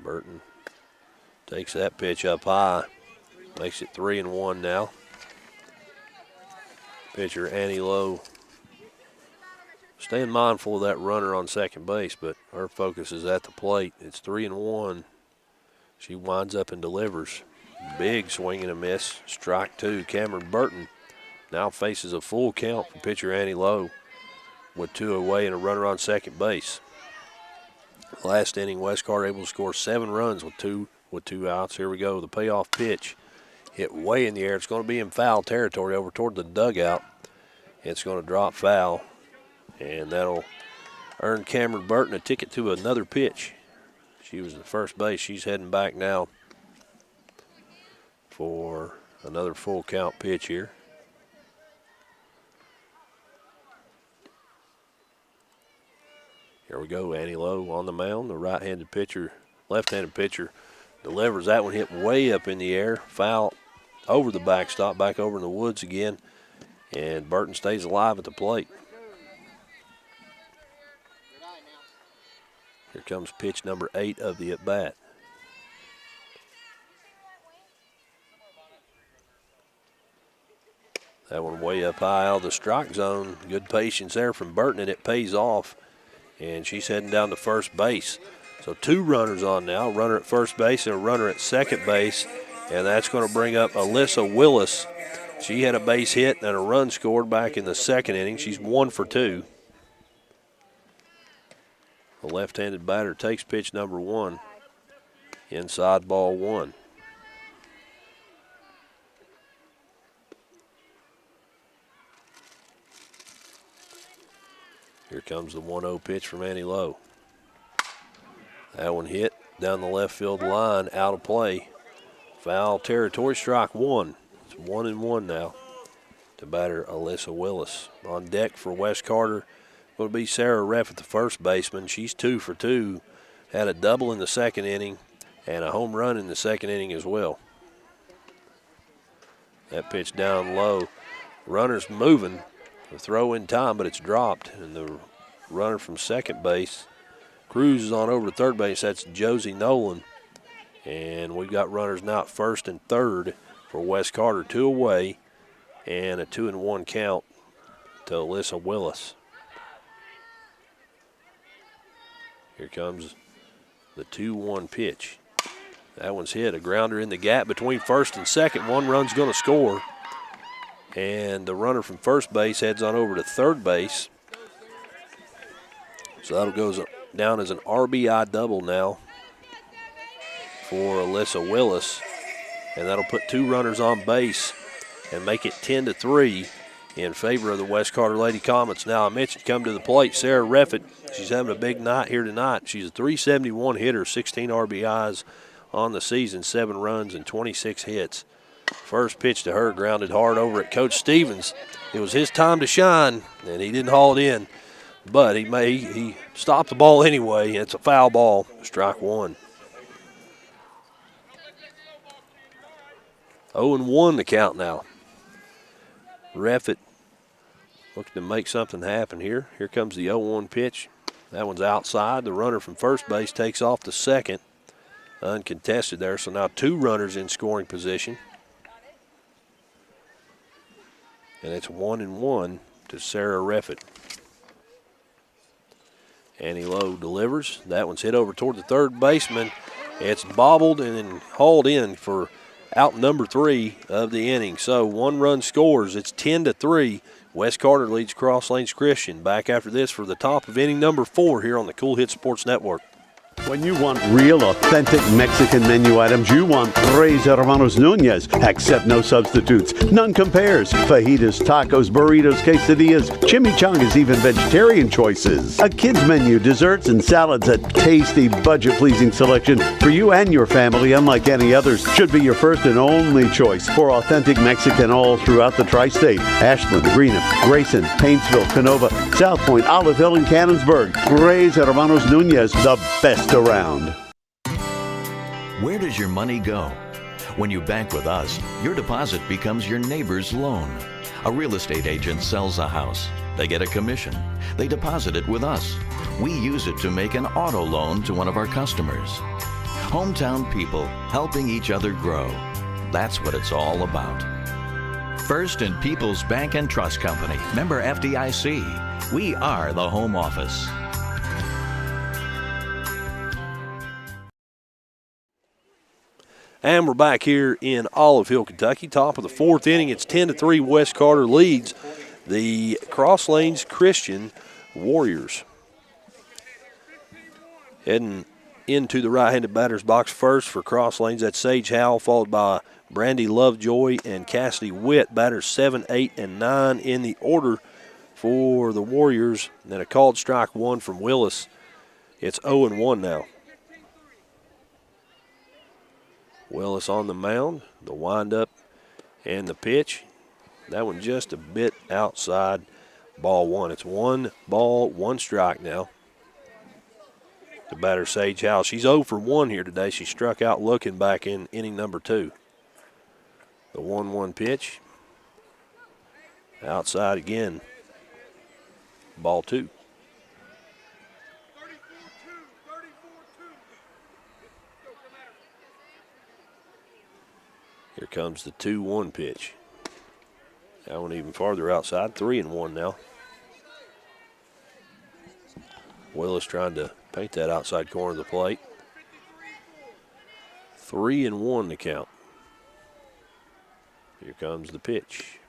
Burton takes that pitch up high. Makes it 3-1 now. Pitcher Annie Lowe staying mindful of that runner on second base, but her focus is at the plate. It's 3-1. She winds up and delivers. Big swing and a miss. Strike 2. Cameron Burton now faces a full count for pitcher Annie Lowe with 2 away and a runner on second base. Last inning, West Carter able to score 7 runs with two outs. Here we go. The payoff pitch hit way in the air. It's going to be in foul territory over toward the dugout. It's going to drop foul, and that'll earn Cameron Burton a ticket to another pitch. She was at first base. She's heading back now for another full count pitch here. Here we go. Annie Lowe on the mound. The right-handed pitcher, left-handed pitcher delivers. That one hit way up in the air. Foul over the backstop, back over in the woods again. And Burton stays alive at the plate. Here comes pitch number 8 of the at-bat. That one way up high out of the strike zone. Good patience there from Burton, and it pays off. And she's heading down to first base. So 2 runners on now, a runner at first base and a runner at second base. And that's going to bring up Alyssa Willis. She had a base hit and a run scored back in the second inning. She's 1 for 2. The left-handed batter takes pitch number 1. Inside, ball 1. Here comes the 1-0 pitch from Annie Lowe. That one hit down the left field line, out of play. Foul territory, strike 1. It's 1-1 now to batter Alyssa Willis. On deck for West Carter will be Sarah Reff at the first baseman. She's 2 for 2. Had a double in the second inning and a home run in the second inning as well. That pitch down low. Runner's moving. The throw in time, but it's dropped. And the runner from second base cruises on over to third base. That's Josie Nolan. And we've got runners now at first and third for West Carter. 2 away and a 2-1 count to Alyssa Willis. Here comes The 2-1 pitch. That one's hit. A grounder in the gap between first and second. One run's going to score. And the runner from first base heads on over to third base. So that'll go down as an RBI double now for Alyssa Willis. And that'll put 2 runners on base and make it 10-3 in favor of the West Carter Lady Comets. Now, I mentioned come to the plate, Sarah Reffett. She's having a big night here tonight. She's a .371 hitter, 16 RBIs on the season, 7 runs and 26 hits. First pitch to her grounded hard over at Coach Stevens. It was his time to shine, and he didn't haul it in. But he stopped the ball anyway. It's a foul ball, strike 1. 0-1 the count now. Reffett looking to make something happen here. Here comes the 0-1 pitch. That one's outside. The runner from first base takes off to second. Uncontested there, so now 2 runners in scoring position. And it's 1-1 to Sarah Reffett. Annie Lowe delivers. That one's hit over toward the third baseman. It's bobbled and then hauled in for out number 3 of the inning. So 1 run scores. It's 10-3. West Carter leads Cross Lanes Christian. Back after this for the top of inning number 4 here on the Cool Hit Sports Network. When you want real, authentic Mexican menu items, you want Reyes Hermanos Nunez. Accept no substitutes. None compares. Fajitas, tacos, burritos, quesadillas, chimichangas, even vegetarian choices. A kids menu, desserts and salads, a tasty, budget-pleasing selection for you and your family, unlike any others. Should be your first and only choice for authentic Mexican all throughout the tri-state. Ashland, Greenup, Grayson, Paintsville, Canova, South Point, Olive Hill, and Cannonsburg. Reyes Hermanos Nunez, the best around. Where does your money go? When you bank with us, your deposit becomes your neighbor's loan. A real estate agent sells a house. They get a commission. They deposit it with us. We use it to make an auto loan to one of our customers. Hometown people helping each other grow. That's what it's all about. First and People's Bank and Trust Company. Member FDIC. We are the home office. And we're back here in Olive Hill, Kentucky. Top of the 4th inning. It's 10-3. West Carter leads the Cross Lanes Christian Warriors. Heading into the right-handed batter's box first for Cross Lanes. That's Sage Howell, followed by Brandy Lovejoy and Cassidy Witt. Batters 7, 8, and 9 in the order for the Warriors. And then a called strike 1 from Willis. It's 0-1 now. Willis on the mound, the windup and the pitch. That one just a bit outside, ball 1. It's 1 ball, 1 strike now. The batter, Sage Howell. She's 0 for 1 here today. She struck out looking back in inning number 2. The 1-1 pitch. Outside again, ball 2. Here comes the 2-1 pitch. That one even farther outside, 3-1 now. Willis trying to paint that outside corner of the plate. 3-1 the count. Here comes the pitch.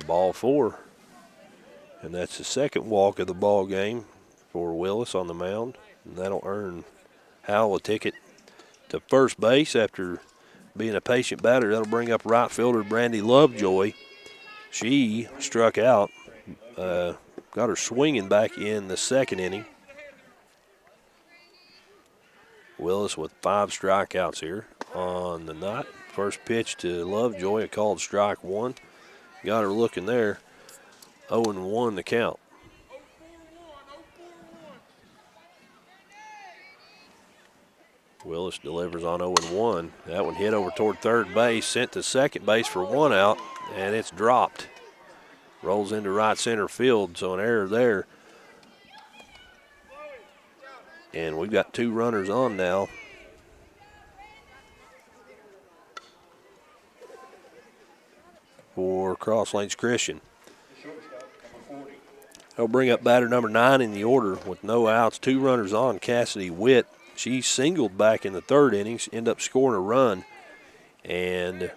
Ball 4. And that's the second walk of the ball game for Willis on the mound. And that'll earn Howell a ticket to first base after being a patient batter. That'll bring up right fielder Brandy Lovejoy. She struck out, got her swinging back in the 2nd inning. Willis with 5 strikeouts here on the night. First pitch to Lovejoy, a called strike 1. Got her looking there. 0-1 the count. Willis delivers on 0-1. That one hit over toward third base, sent to second base for 1 out, and it's dropped. Rolls into right center field, so an error there. And we've got 2 runners on now. For Cross Lanes Christian. They'll bring up batter number 9 in the order with no outs, 2 runners on. Cassidy Witt, she singled back in the third inning, ended up scoring a run and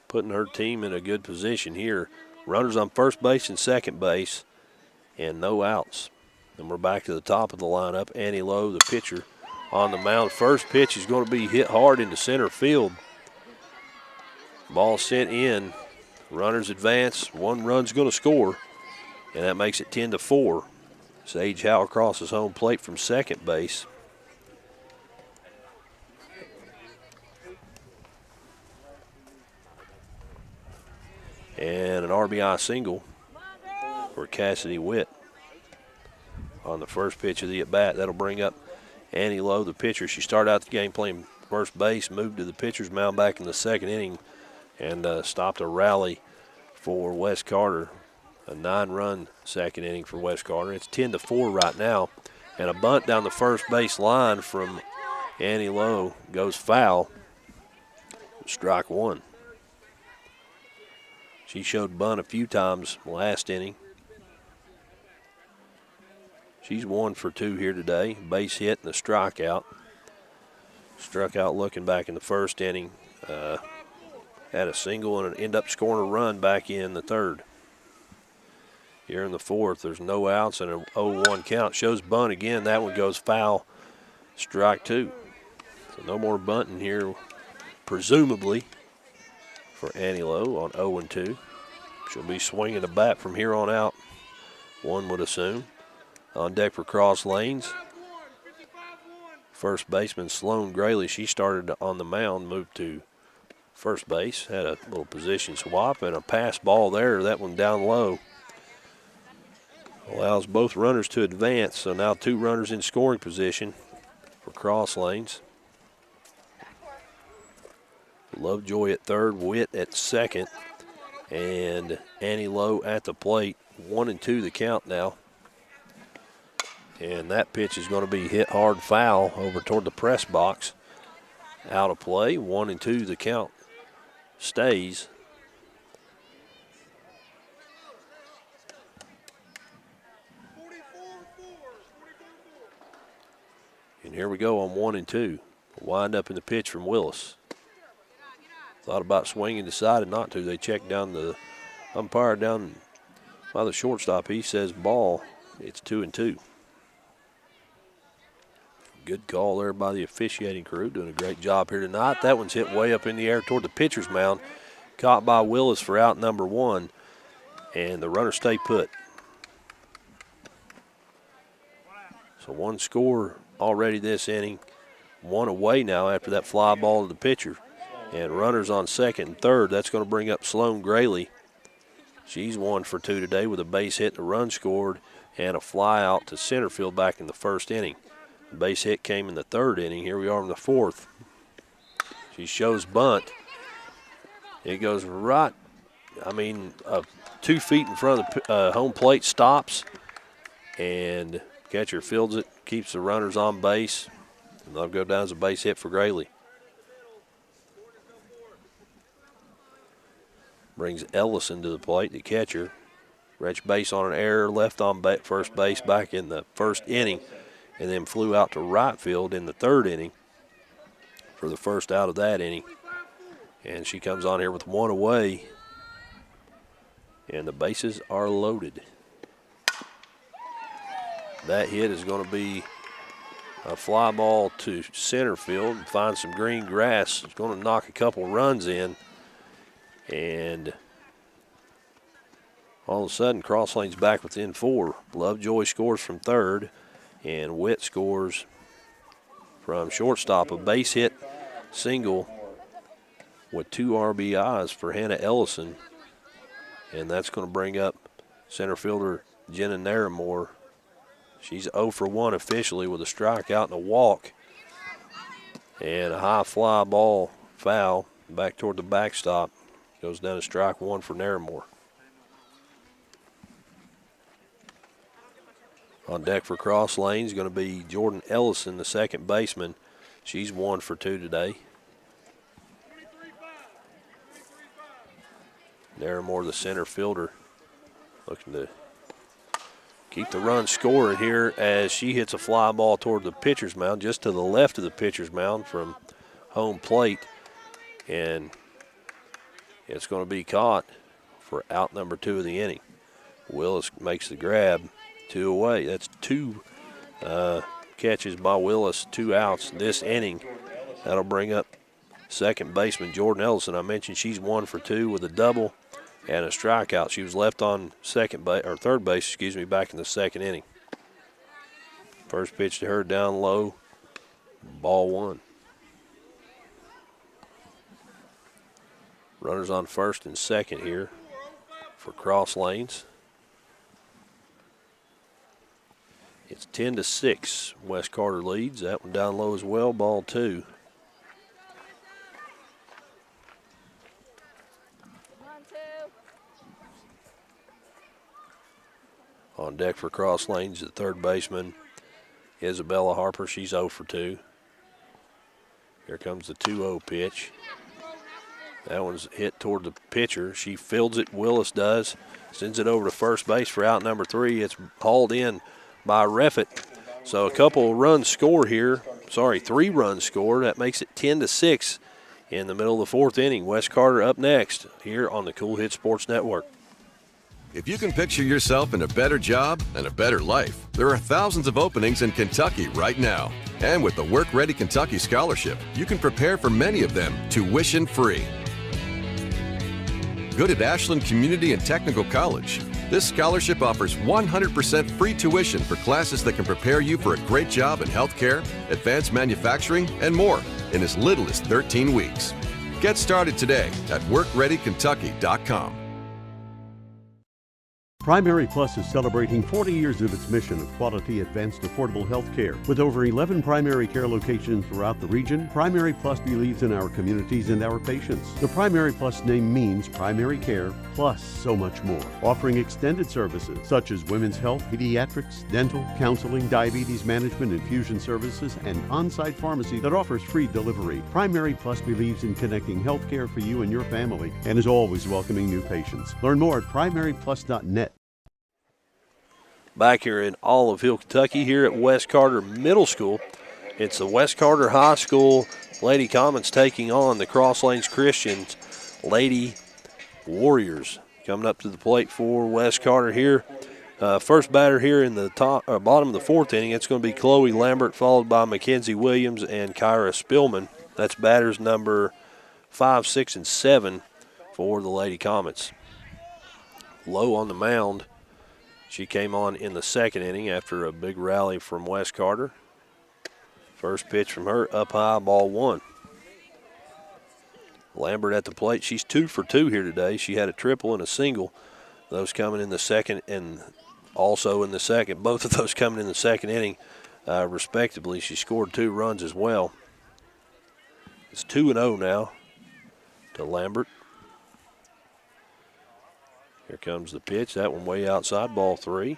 putting her team in a good position here. Runners on first base and second base and no outs. And we're back to the top of the lineup. Annie Lowe, the pitcher, on the mound. First pitch is going to be hit hard into center field. Ball sent in. Runners advance. 1 run's going to score, and that makes it 10-4. Sage Howe crosses home plate from second base. And an RBI single for Cassidy Witt on the first pitch of the at-bat. That'll bring up Annie Lowe, the pitcher. She started out the game playing first base, moved to the pitcher's mound back in the second inning, and stopped a rally for Wes Carter. A 9-run second inning for Wes Carter. It's 10-4 right now. And a bunt down the first base line from Annie Lowe goes foul. Strike 1. She showed bunt a few times last inning. She's 1 for 2 here today. Base hit and a strikeout. Struck out looking back in the first inning. Had a single and ended up scoring a run back in the third. Here in the fourth, there's no outs and an 0-1 count. Shows bunt again. That one goes foul. Strike 2. So no more bunting here, presumably, for Annie Lowe on 0-2. She'll be swinging the bat from here on out, one would assume. On deck for Cross Lanes, first baseman Sloan Grayley. She started on the mound, moved to first base, had a little position swap and a pass ball there. That one down low allows both runners to advance. So now 2 runners in scoring position for Cross Lanes. Lovejoy at third, Witt at second, and Annie Lowe at the plate. 1-2 the count now. And that pitch is going to be hit hard foul over toward the press box. Out of play, 1-2 the count stays. And here we go on 1-2. Wind up in the pitch from Willis. Thought about swinging, decided not to. They checked down the umpire down by the shortstop. He says ball. It's 2-2. Good call there by the officiating crew, doing a great job here tonight. That one's hit way up in the air toward the pitcher's mound. Caught by Willis for out number 1, and the runner stay put. So 1 score already this inning. 1 away now after that fly ball to the pitcher. And runners on second and third. That's going to bring up Sloan Grayley. She's 1 for 2 today with a base hit, a run scored, and a fly out to center field back in the first inning. The base hit came in the third inning. Here we are in the fourth. She shows bunt. It goes right, 2 feet in front of the home plate, stops, and catcher fields it, keeps the runners on base, and they'll go down as a base hit for Grayley. Brings Ellison to the plate, the catcher. Wretch base on an error, left on first base back in the first inning, and then flew out to right field in the third inning for the first out of that inning. And she comes on here with 1 away, and the bases are loaded. That hit is going to be a fly ball to center field and find some green grass. It's going to knock a couple runs in. And all of a sudden, Cross Lane's back within 4. Lovejoy scores from third, and Witt scores from shortstop. A base hit single with 2 RBIs for Hannah Ellison. And that's going to bring up center fielder Jenna Naramore. She's 0 for 1 officially with a strikeout and a walk. And a high fly ball foul back toward the backstop. Goes down to strike 1 for Naramore. On deck for Cross Lanes is going to be Jordan Ellison, the second baseman. She's 1 for 2 today. Naramore, the center fielder. looking to keep the run scoring here as she hits a fly ball toward the pitcher's mound, just to the left of the pitcher's mound from home plate. And it's going to be caught for out number 2 of the inning. Willis makes the grab, 2 away. That's 2 catches by Willis, 2 outs this inning. That'll bring up second baseman Jordan Ellison. I mentioned she's 1 for 2 with a double and a strikeout. She was left on third base, back in the second inning. First pitch to her down low, ball 1. Runners on first and second here for Cross Lanes. It's 10-6. West Carter leads. That one down low as well, ball 2. On deck for Cross Lanes, the third baseman, Isabella Harper. She's 0 for 2. Here comes the 2-0 pitch. That one's hit toward the pitcher. She fields it, Willis does. Sends it over to first base for out number 3. It's hauled in by Reffett. So a couple runs score here. 3 runs scored. That makes it 10-6 in the middle of the 4th inning. West Carter up next here on the Cool Hit Sports Network. If you can picture yourself in a better job and a better life, there are thousands of openings in Kentucky right now. And with the Work Ready Kentucky Scholarship, you can prepare for many of them tuition-free. Good at Ashland Community and Technical College. This scholarship offers 100% free tuition for classes that can prepare you for a great job in healthcare, advanced manufacturing, and more in as little as 13 weeks. Get started today at WorkReadyKentucky.com. Primary Plus is celebrating 40 years of its mission of quality, advanced, affordable health care. With over 11 primary care locations throughout the region, Primary Plus believes in our communities and our patients. The Primary Plus name means primary care plus so much more. Offering extended services such as women's health, pediatrics, dental, counseling, diabetes management, infusion services, and on-site pharmacy that offers free delivery. Primary Plus believes in connecting health care for you and your family and is always welcoming new patients. Learn more at primaryplus.net. Back here in Olive Hill, Kentucky, here at West Carter Middle School. It's the West Carter High School Lady Comets taking on the Cross Lanes Christians Lady Warriors. Coming up to the plate for West Carter here. First batter here in the bottom of the 4th inning, it's going to be Chloe Lambert, followed by Mackenzie Williams and Kyra Spillman. That's batters number 5, 6, and 7 for the Lady Comets. Low on the mound. She came on in the 2nd inning after a big rally from West Carter. First pitch from her, up high, ball 1. Lambert at the plate. She's 2 for 2 here today. She had a triple and a single. Those coming in the 2nd and also in the 2nd. Both of those coming in the 2nd inning, respectively. She scored 2 runs as well. It's 2-0 now to Lambert. Here comes the pitch. That one way outside, ball 3.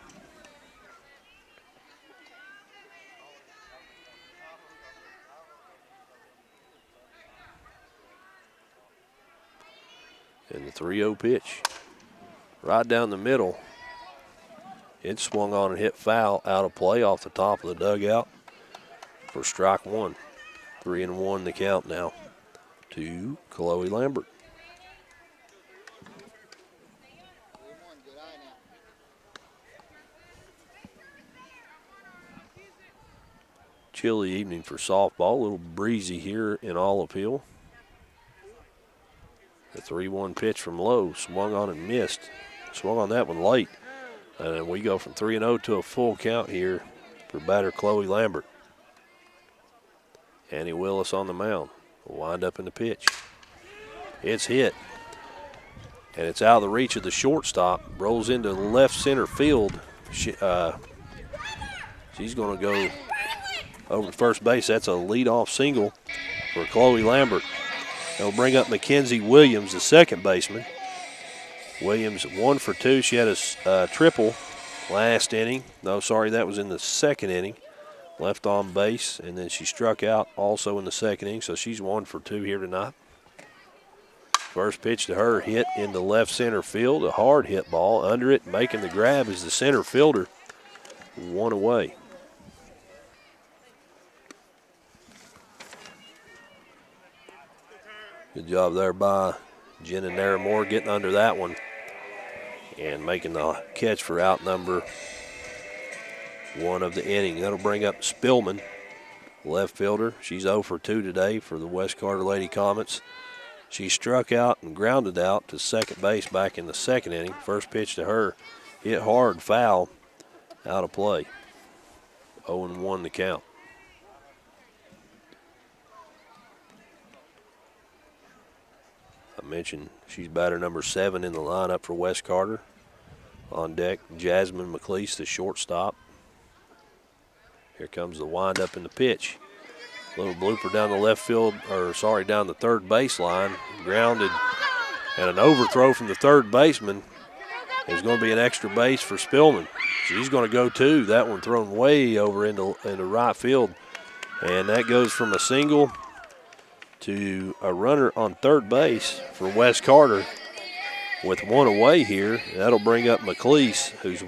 And the 3-0 pitch. Right down the middle. It swung on and hit foul out of play off the top of the dugout for strike 1. 3-1 the count now to Chloe Lambert. Chilly evening for softball. A little breezy here in Olive Hill. The 3-1 pitch from Lowe, swung on and missed. Swung on that one late. And we go from 3-0 to a full count here for batter Chloe Lambert. Annie Willis on the mound. Will wind up in the pitch. It's hit. And it's out of the reach of the shortstop. Rolls into left center field. She's going to go over to first base. That's a leadoff single for Chloe Lambert. They'll bring up Mackenzie Williams, the second baseman. Williams 1 for 2. She had a triple last inning. No, sorry, that was in the 2nd inning. Left on base, and then she struck out also in the 2nd inning, so she's 1 for 2 here tonight. First pitch to her, hit into left center field, a hard hit ball. Under it, making the grab is the center fielder. 1 away. Good job there by Jenna Naramore getting under that one and making the catch for out number 1 of the inning. That'll bring up Spillman, left fielder. She's 0 for 2 today for the West Carter Lady Comets. She struck out and grounded out to second base back in the second inning. First pitch to her, hit hard, foul, out of play. 0-1 the count. I mentioned she's batter number 7 in the lineup for West Carter. On deck, Jasmine McLeese, the shortstop. Here comes the windup and the pitch. Little blooper down the left field, down the third baseline. Grounded, and an overthrow from the third baseman. There's going to be an extra base for Spillman. She's going to go too. That one thrown way over into right field. And that goes from a single to a runner on third base for West Carter with 1 away here. That'll bring up McLeese, who's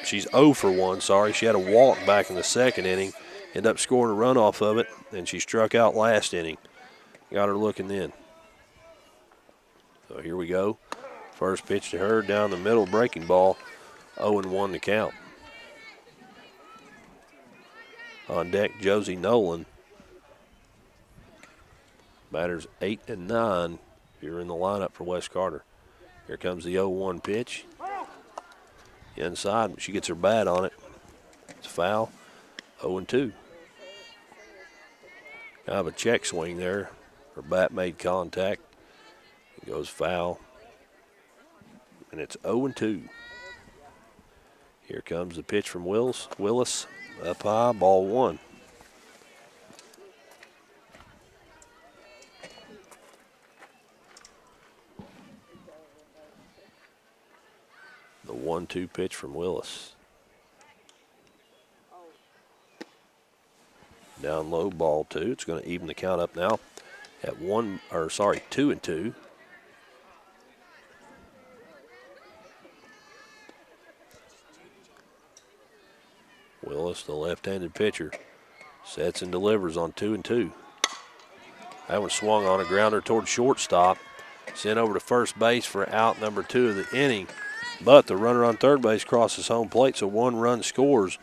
she's 0 for 1, sorry. She had a walk back in the second inning, ended up scoring a run off of it, and she struck out last inning. Got her looking then. So here we go. First pitch to her, down the middle, breaking ball, 0-1 the count. On deck, Josie Nolan. Batters 8 and 9 if you're in the lineup for West Carter. Here comes the 0-1 pitch. Inside, she gets her bat on it. It's foul, 0-2. Kind of a check swing there. Her bat made contact. It goes foul. And it's 0-2. Here comes the pitch from Willis. Up high, ball 1. The 1-2 pitch from Willis. Down low, ball 2. It's going to even the count up now at 2-2. Willis, the left-handed pitcher, sets and delivers on 2-2. That one swung on a grounder toward shortstop. Sent over to first base for out number 2 of the inning. But the runner on third base crosses home plate, so 1 run scores.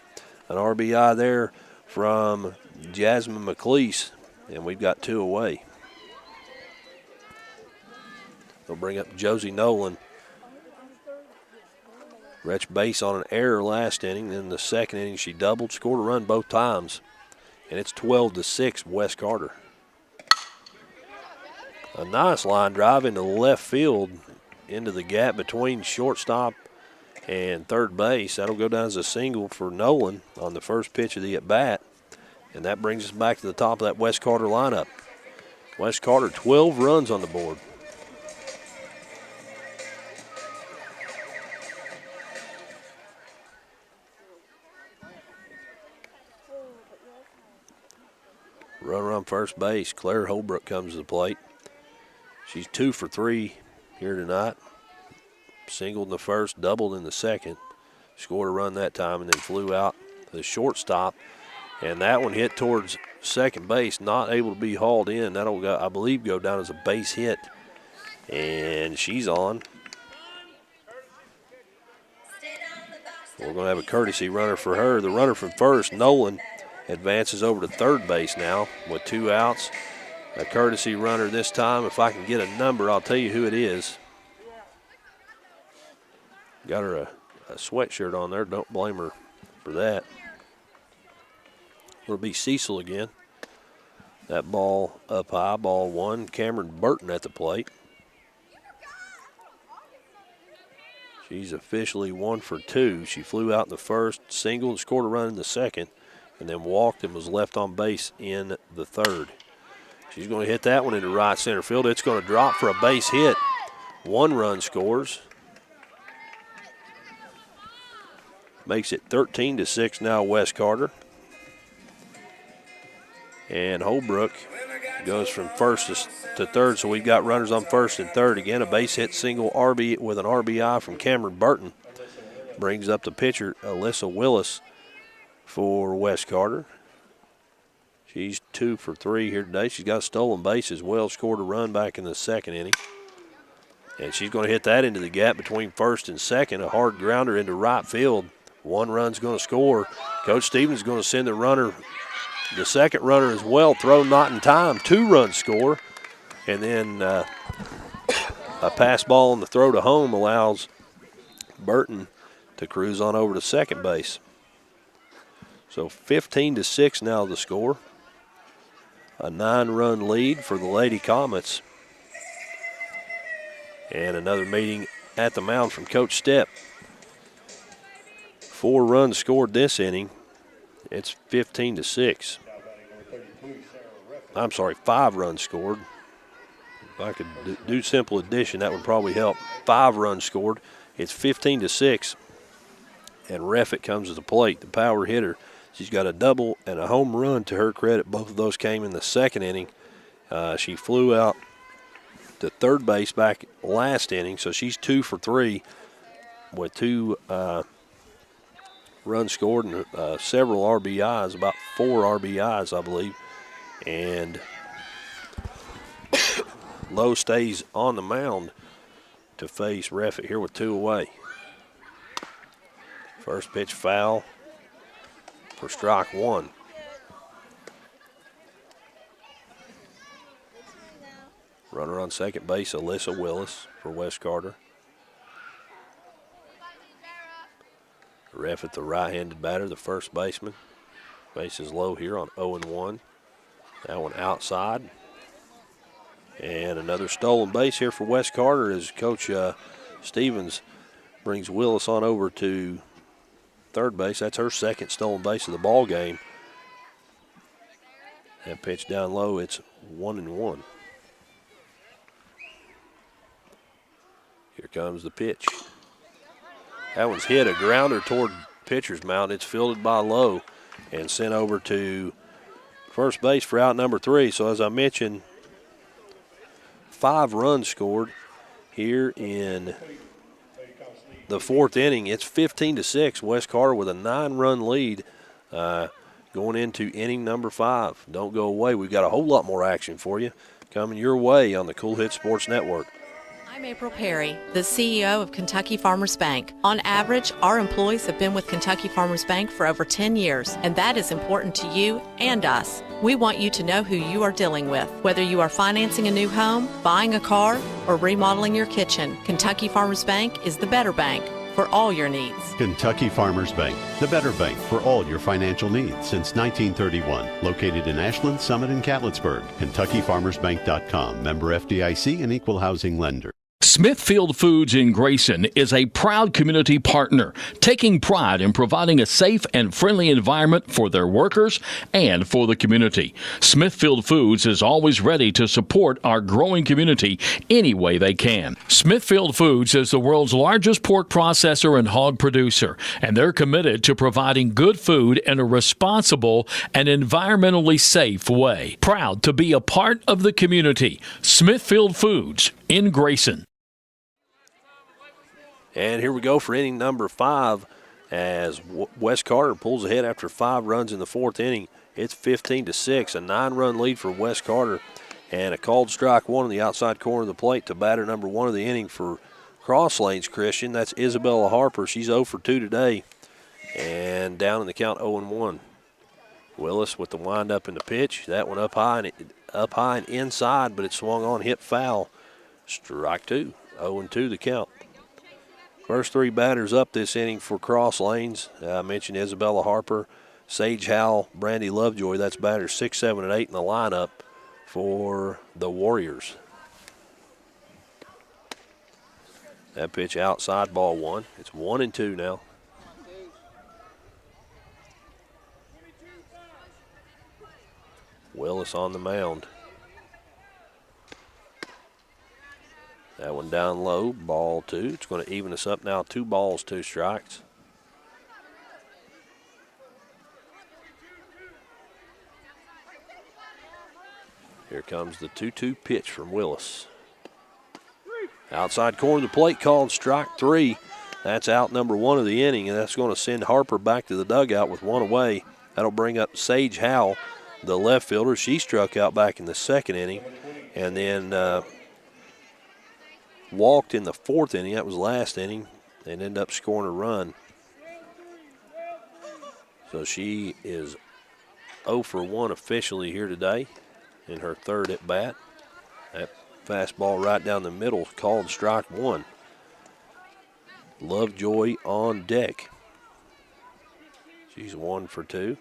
An RBI there from Jasmine McLeese, and we've got 2 away. They'll bring up Josie Nolan. Retch base on an error last inning. Then the second inning she doubled, scored a run both times. And it's 12-6 West Carter. A nice line drive into left field, into the gap between shortstop and third base. That'll go down as a single for Nolan on the first pitch of the at-bat. And that brings us back to the top of that West Carter lineup. West Carter, 12 runs on the board. Runner on first base, Claire Holbrook comes to the plate. She's 2 for 3 here tonight. Singled in the first, doubled in the second. Scored a run that time and then flew out to the shortstop. And that one hit towards second base, not able to be hauled in. That'll, I believe, go down as a base hit. And she's on. We're going to have a courtesy runner for her. The runner from first, Nolan, advances over to third base now with 2 outs. A courtesy runner this time. If I can get a number, I'll tell you who it is. Got her a sweatshirt on there. Don't blame her for that. It'll be Cecil again. That ball up high, ball 1. Cameron Burton at the plate. She's officially 1 for 2. She flew out in the first, singled, and scored a run in the second, and then walked and was left on base in the third. She's going to hit that one into right center field. It's going to drop for a base hit. 1 run scores. Makes it 13-6 now, West Carter. And Holbrook goes from first to third, so we've got runners on first and third. Again, a base hit single RB with an RBI from Cameron Burton. Brings up the pitcher, Alyssa Willis, for West Carter. She's 2 for 3 here today. She's got a stolen base as well, scored a run back in the second inning. And she's going to hit that into the gap between first and second, a hard grounder into right field. One run's going to score. Coach Stevens is going to send the second runner as well, throw not in time, 2-run score. And then a pass ball on the throw to home allows Burton to cruise on over to second base. So 15-6 now the score. A 9-run lead for the Lady Comets. And another meeting at the mound from Coach Stepp. 4 runs scored this inning. It's 15-6. I'm sorry, 5 runs scored. If I could do simple addition, that would probably help. 5 runs scored. It's 15-6. And Reffitt comes to the plate, the power hitter. She's got a double and a home run to her credit. Both of those came in the second inning. She flew out to third base back last inning, so she's 2 for 3 with 2 runs scored and several RBIs, about 4 RBIs, I believe. And Lowe stays on the mound to face Reffitt here with 2 away. First pitch foul for strike 1. Runner on second base, Alyssa Willis for West Carter. Reffitt, the right-handed batter, the first baseman. Base is low here on 0-1. That one outside. And another stolen base here for West Carter as Coach Stevens brings Willis on over to third base. That's her second stolen base of the ball game. That pitch down low, it's 1-1. Here comes the pitch. That one's hit a grounder toward pitcher's mound. It's fielded by Lowe and sent over to first base for out number 3. So as I mentioned, 5 runs scored here in the 4th inning. It's 15-6. West Carter with a 9-run lead going into inning number 5. Don't go away. We've got a whole lot more action for you coming your way on the Cool Hit Sports Network. I'm April Perry, the CEO of Kentucky Farmers Bank. On average, our employees have been with Kentucky Farmers Bank for over 10 years, and that is important to you and us. We want you to know who you are dealing with. Whether you are financing a new home, buying a car, or remodeling your kitchen, Kentucky Farmers Bank is the better bank for all your needs. Kentucky Farmers Bank, the better bank for all your financial needs since 1931. Located in Ashland, Summit, and Catlettsburg. KentuckyFarmersBank.com. Member FDIC and equal housing lender. Smithfield Foods in Grayson is a proud community partner, taking pride in providing a safe and friendly environment for their workers and for the community. Smithfield Foods is always ready to support our growing community any way they can. Smithfield Foods is the world's largest pork processor and hog producer, and they're committed to providing good food in a responsible and environmentally safe way. Proud to be a part of the community. Smithfield Foods in Grayson. And here we go for inning number 5 as West Carter pulls ahead after 5 runs in the 4th inning. It's 15-6, a 9-run lead for West Carter. And a called strike 1 on the outside corner of the plate to batter number 1 of the inning for Cross Lanes Christian. That's Isabella Harper. She's 0 for 2 today. And down in the count 0-1. Willis with the windup and the pitch. That one up high and inside, but it swung on, hit foul. Strike 2, 0-2 the count. First 3 batters up this inning for Cross Lanes. I mentioned Isabella Harper, Sage Howell, Brandy Lovejoy. That's batters 6, 7, and 8 in the lineup for the Warriors. That pitch outside, ball 1. It's 1-2 now. Willis on the mound. That one down low, ball 2. It's going to even us up now, 2 balls, 2 strikes. Here comes the 2-2 pitch from Willis. Outside corner of the plate called strike 3. That's out number 1 of the inning, and that's going to send Harper back to the dugout with 1 away. That'll bring up Sage Howell, the left fielder. She struck out back in the 2nd inning and then walked in the 4th inning. That was last inning, and ended up scoring a run. So she is 0 for 1 officially here today in her 3rd at bat. That fastball right down the middle called strike 1. Lovejoy on deck. She's 1 for 2.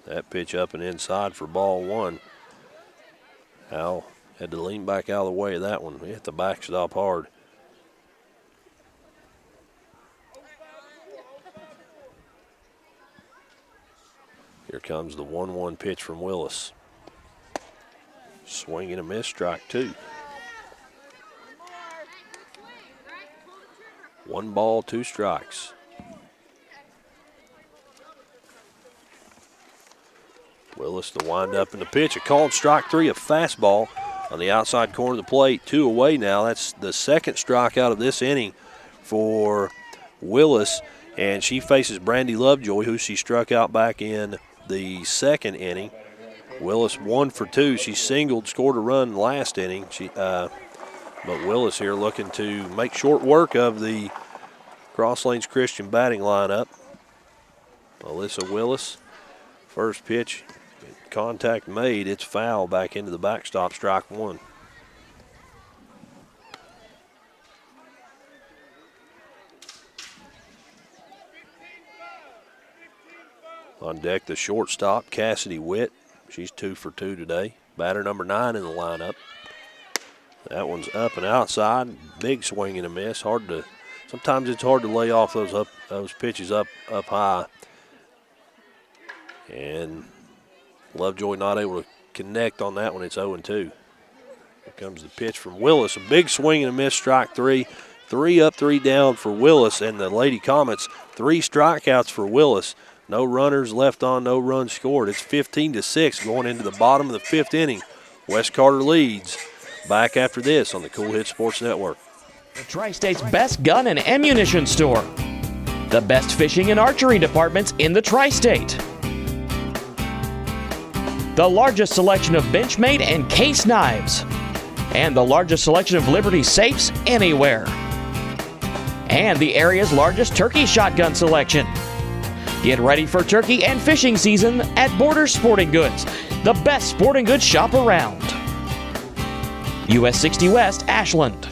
That pitch up and inside for ball 1. Howell had to lean back out of the way of that one. He hit the backstop hard. Here comes the 1-1 pitch from Willis. Swing and a miss, strike 2. 1 ball, 2 strikes. Willis to wind up in the pitch. A called strike 3, a fastball on the outside corner of the plate. 2 away now. That's the 2nd strikeout of this inning for Willis. And she faces Brandy Lovejoy, who she struck out back in the 2nd inning. Willis 1 for 2. She singled, scored a run last inning. But Willis here looking to make short work of the Cross Lanes Christian batting lineup. Alyssa Willis, first pitch, contact made. It's foul back into the backstop, strike 1. On deck, the shortstop, Cassidy Witt. She's 2 for 2 today. Batter number 9 in the lineup. That one's up and outside. Big swing and a miss. Sometimes it's hard to lay off those pitches up high. And Lovejoy not able to connect on that one. It's 0-2. Here comes the pitch from Willis. A big swing and a miss, strike 3. 3 up, 3 down for Willis. And the Lady Comets, 3 strikeouts for Willis. No runners left on, no runs scored. It's 15-6 going into the bottom of the 5th inning. West Carter leads. Back after this on the Cool Hit Sports Network. The Tri-State's best gun and ammunition store. The best fishing and archery departments in the Tri-State. The largest selection of Benchmade and case knives. And the largest selection of Liberty safes anywhere. And the area's largest turkey shotgun selection. Get ready for turkey and fishing season at Border Sporting Goods, the best sporting goods shop around. US 60 West, Ashland.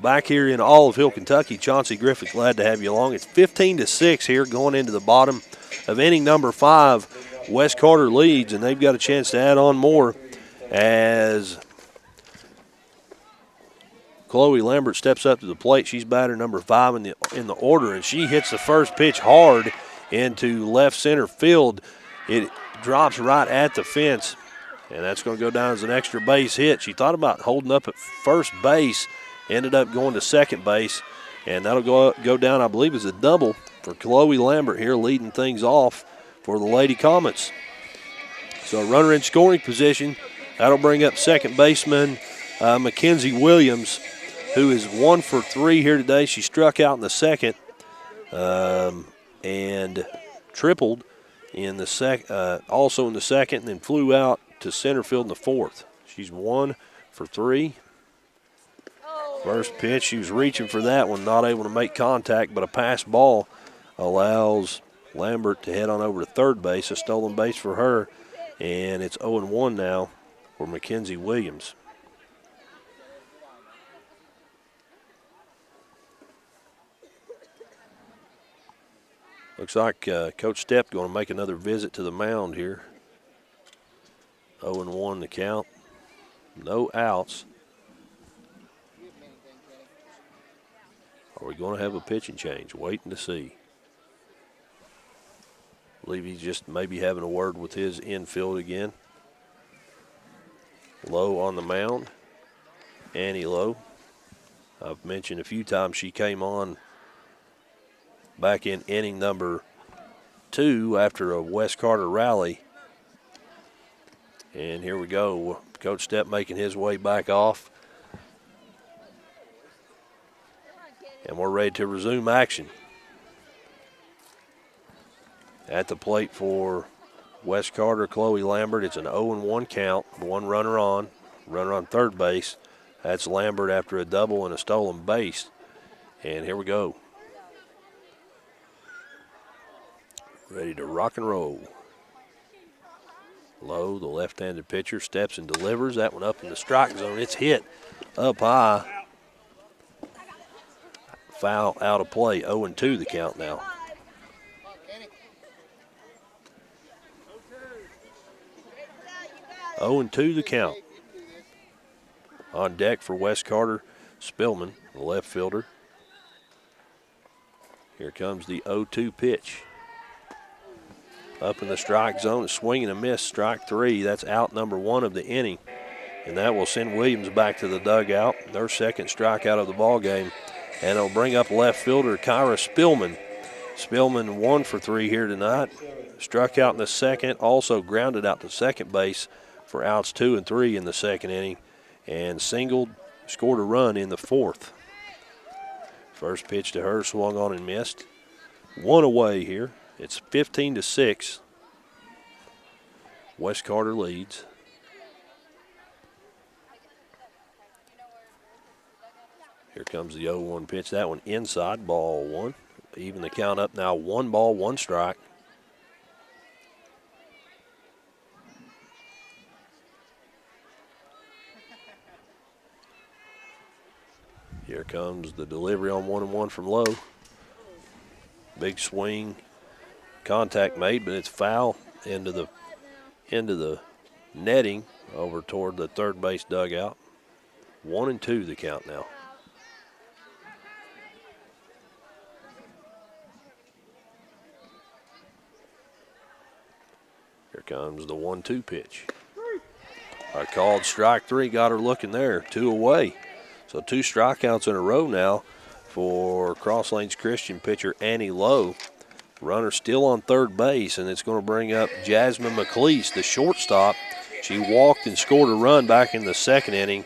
Back here in Olive, Kentucky, Chauncey Griffith, glad to have you along. It's 15-6 here going into the bottom of inning number 5. West Carter leads, and they've got a chance to add on more as Chloe Lambert steps up to the plate. She's batter number 5 in the order, and she hits the first pitch hard into left center field. It drops right at the fence, and that's going to go down as an extra base hit. She thought about holding up at first base, ended up going to second base, and that'll go down, I believe, as a double for Chloe Lambert here, leading things off for the Lady Comets. So a runner in scoring position. That'll bring up second baseman Mackenzie Williams, who is 1 for 3 here today. She struck out in the 2nd and tripled in the also in the 2nd, and then flew out to center field in the 4th. She's 1 for 3. First pitch, she was reaching for that one, not able to make contact, but a pass ball allows Lambert to head on over to third base, a stolen base for her, and it's 0-1 now for Mackenzie Williams. Looks like Coach Stepp going to make another visit to the mound here. 0-1 the count. No outs. Are we going to have a pitching change? Waiting to see. I believe he's just maybe having a word with his infield again. Lowe on the mound. Annie Lowe. I've mentioned a few times she came on back in inning number 2 after a West Carter rally. And here we go. Coach Stepp making his way back off. And we're ready to resume action. At the plate for West Carter, Chloe Lambert. It's an 0-1 count. One runner on third base. That's Lambert after a double and a stolen base. And here we go. Ready to rock and roll. Lowe, the left-handed pitcher, steps and delivers. That one up in the strike zone. It's hit up high. Foul out of play. 0-2 the count now. Oh, 2 the count. On deck for West Carter, Spillman, the left fielder. Here comes the 0-2 pitch. Up in the strike zone, a swing and a miss, strike 3. That's out number 1 of the inning. And that will send Williams back to the dugout. Their second strikeout of the ball game. And it'll bring up left fielder Kyra Spillman. Spillman 1 for 3 here tonight. Struck out in the second, also grounded out to second base for outs 2 and 3 in the second inning, and singled, scored a run in the fourth. First pitch to her, swung on and missed. One away here. It's 15-6. West Carter leads. Here comes the 0-1 pitch. That one inside, ball 1. Even the count up now, 1 ball, 1 strike. Here comes the delivery on 1-1 from Lowe. Big swing, contact made, but it's foul into the netting over toward the third base dugout. 1-2 the count now. Here comes the 1-2 pitch. I called strike 3, got her looking there, 2 away. So 2 strikeouts in a row now for Cross Lanes Christian pitcher Annie Lowe. Runner still on third base, and it's going to bring up Jasmine McLeese, the shortstop. She walked and scored a run back in the second inning,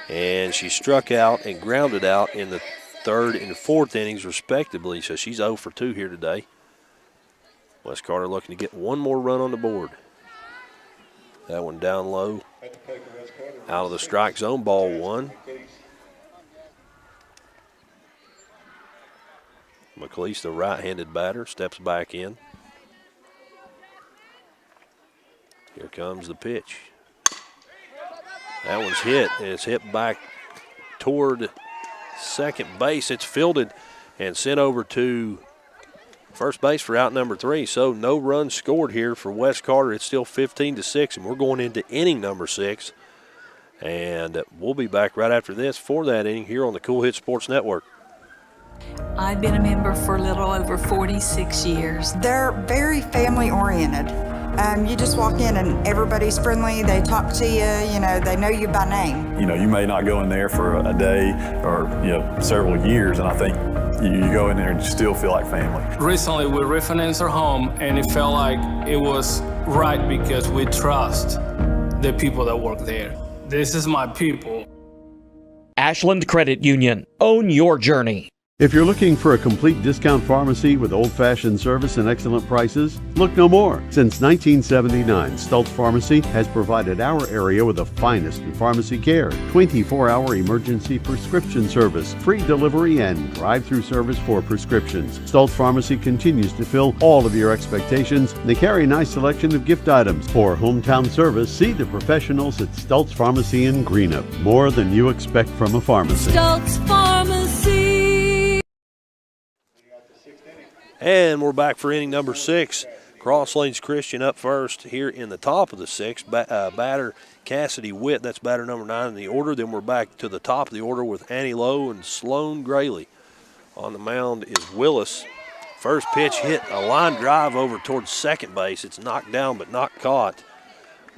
and she struck out and grounded out in the third and fourth innings respectively. So she's 0 for 2 here today. West Carter looking to get one more run on the board. That one down low. Out of the strike zone, ball 1. McLeese, the right-handed batter, steps back in. Here comes the pitch. That one's hit, and it's hit back toward second base. It's fielded and sent over to first base for out number 3. So no runs scored here for West Carter. It's still 15-6, and we're going into inning number 6. And we'll be back right after this for that inning here on the Cool Hit Sports Network. I've been a member for a little over 46 years. They're very family-oriented. You just walk in and everybody's friendly. They talk to you. You know, they know you by name. You know, you may not go in there for a day or, several years, and I think you go in there and you still feel like family. Recently, we refinanced our home, and it felt like it was right because we trust the people that work there. This is my people. Ashland Credit Union. Own your journey. If you're looking for a complete discount pharmacy with old-fashioned service and excellent prices, look no more. Since 1979, Stultz Pharmacy has provided our area with the finest in pharmacy care, 24-hour emergency prescription service, free delivery, and drive-through service for prescriptions. Stultz Pharmacy continues to fill all of your expectations. They carry a nice selection of gift items. For hometown service, see the professionals at Stultz Pharmacy in Greenup. More than you expect from a pharmacy. Stultz Pharmacy. And we're back for inning number 6. Cross Lanes Christian up first here in the top of the sixth. Batter Cassidy Witt, that's batter number 9 in the order. Then we're back to the top of the order with Annie Lowe and Sloan Graley. On the mound is Willis. First pitch hit a line drive over towards second base. It's knocked down but not caught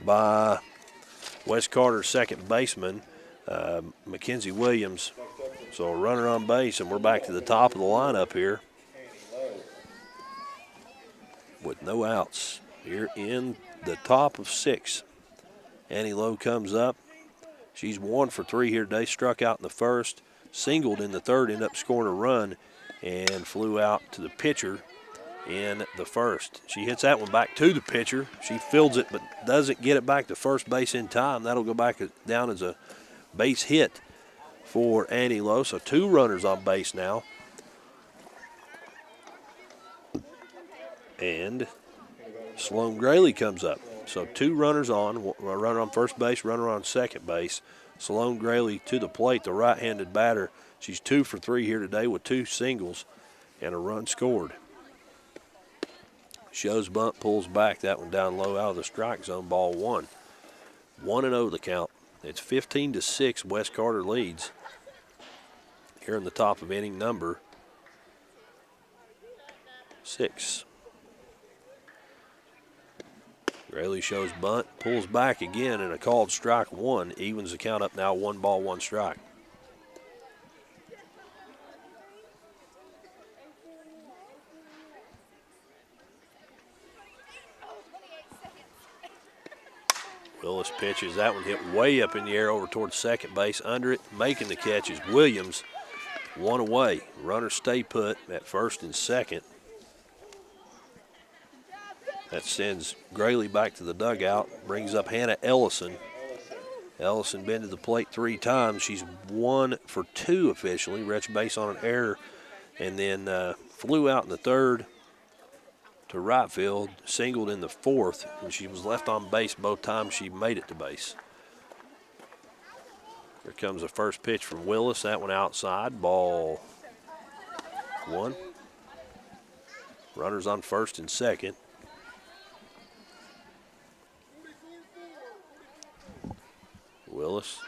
by Wes Carter's second baseman, Mackenzie Williams. So a runner on base, and we're back to the top of the lineup here with no outs here in the top of 6. Annie Lowe comes up. She's 1 for 3 here today. Struck out in the first, singled in the third, ended up scoring a run, and flew out to the pitcher in the first. She hits that one back to the pitcher. She fields it but doesn't get it back to first base in time. That'll go back down as a base hit for Annie Lowe. So 2 runners on base now. And Sloan Graley comes up. So 2 runners on, a runner on first base, runner on second base. Sloan Graley to the plate, the right-handed batter. She's 2 for 3 here today with 2 singles and a run scored. Shows bunt, pulls back, that one down low out of the strike zone, ball 1. 1-0 the count. It's 15-6, Wes Carter leads here in the top of inning number 6. Graley shows bunt, pulls back again, and a called strike 1 evens the count up now, 1 ball, 1 strike. Willis pitches, that one hit way up in the air over towards second base. Under it, making the catch is Williams. 1 away. Runners stay put at first and second. That sends Graley back to the dugout, brings up Hannah Ellison. Ellison been to the plate 3 times. She's 1 for 2 officially. Retch base on an error, and then flew out in the third to right field, singled in the fourth, and she was left on base both times she made it to base. Here comes the first pitch from Willis. That one outside, ball 1. Runners on first and second. Willis,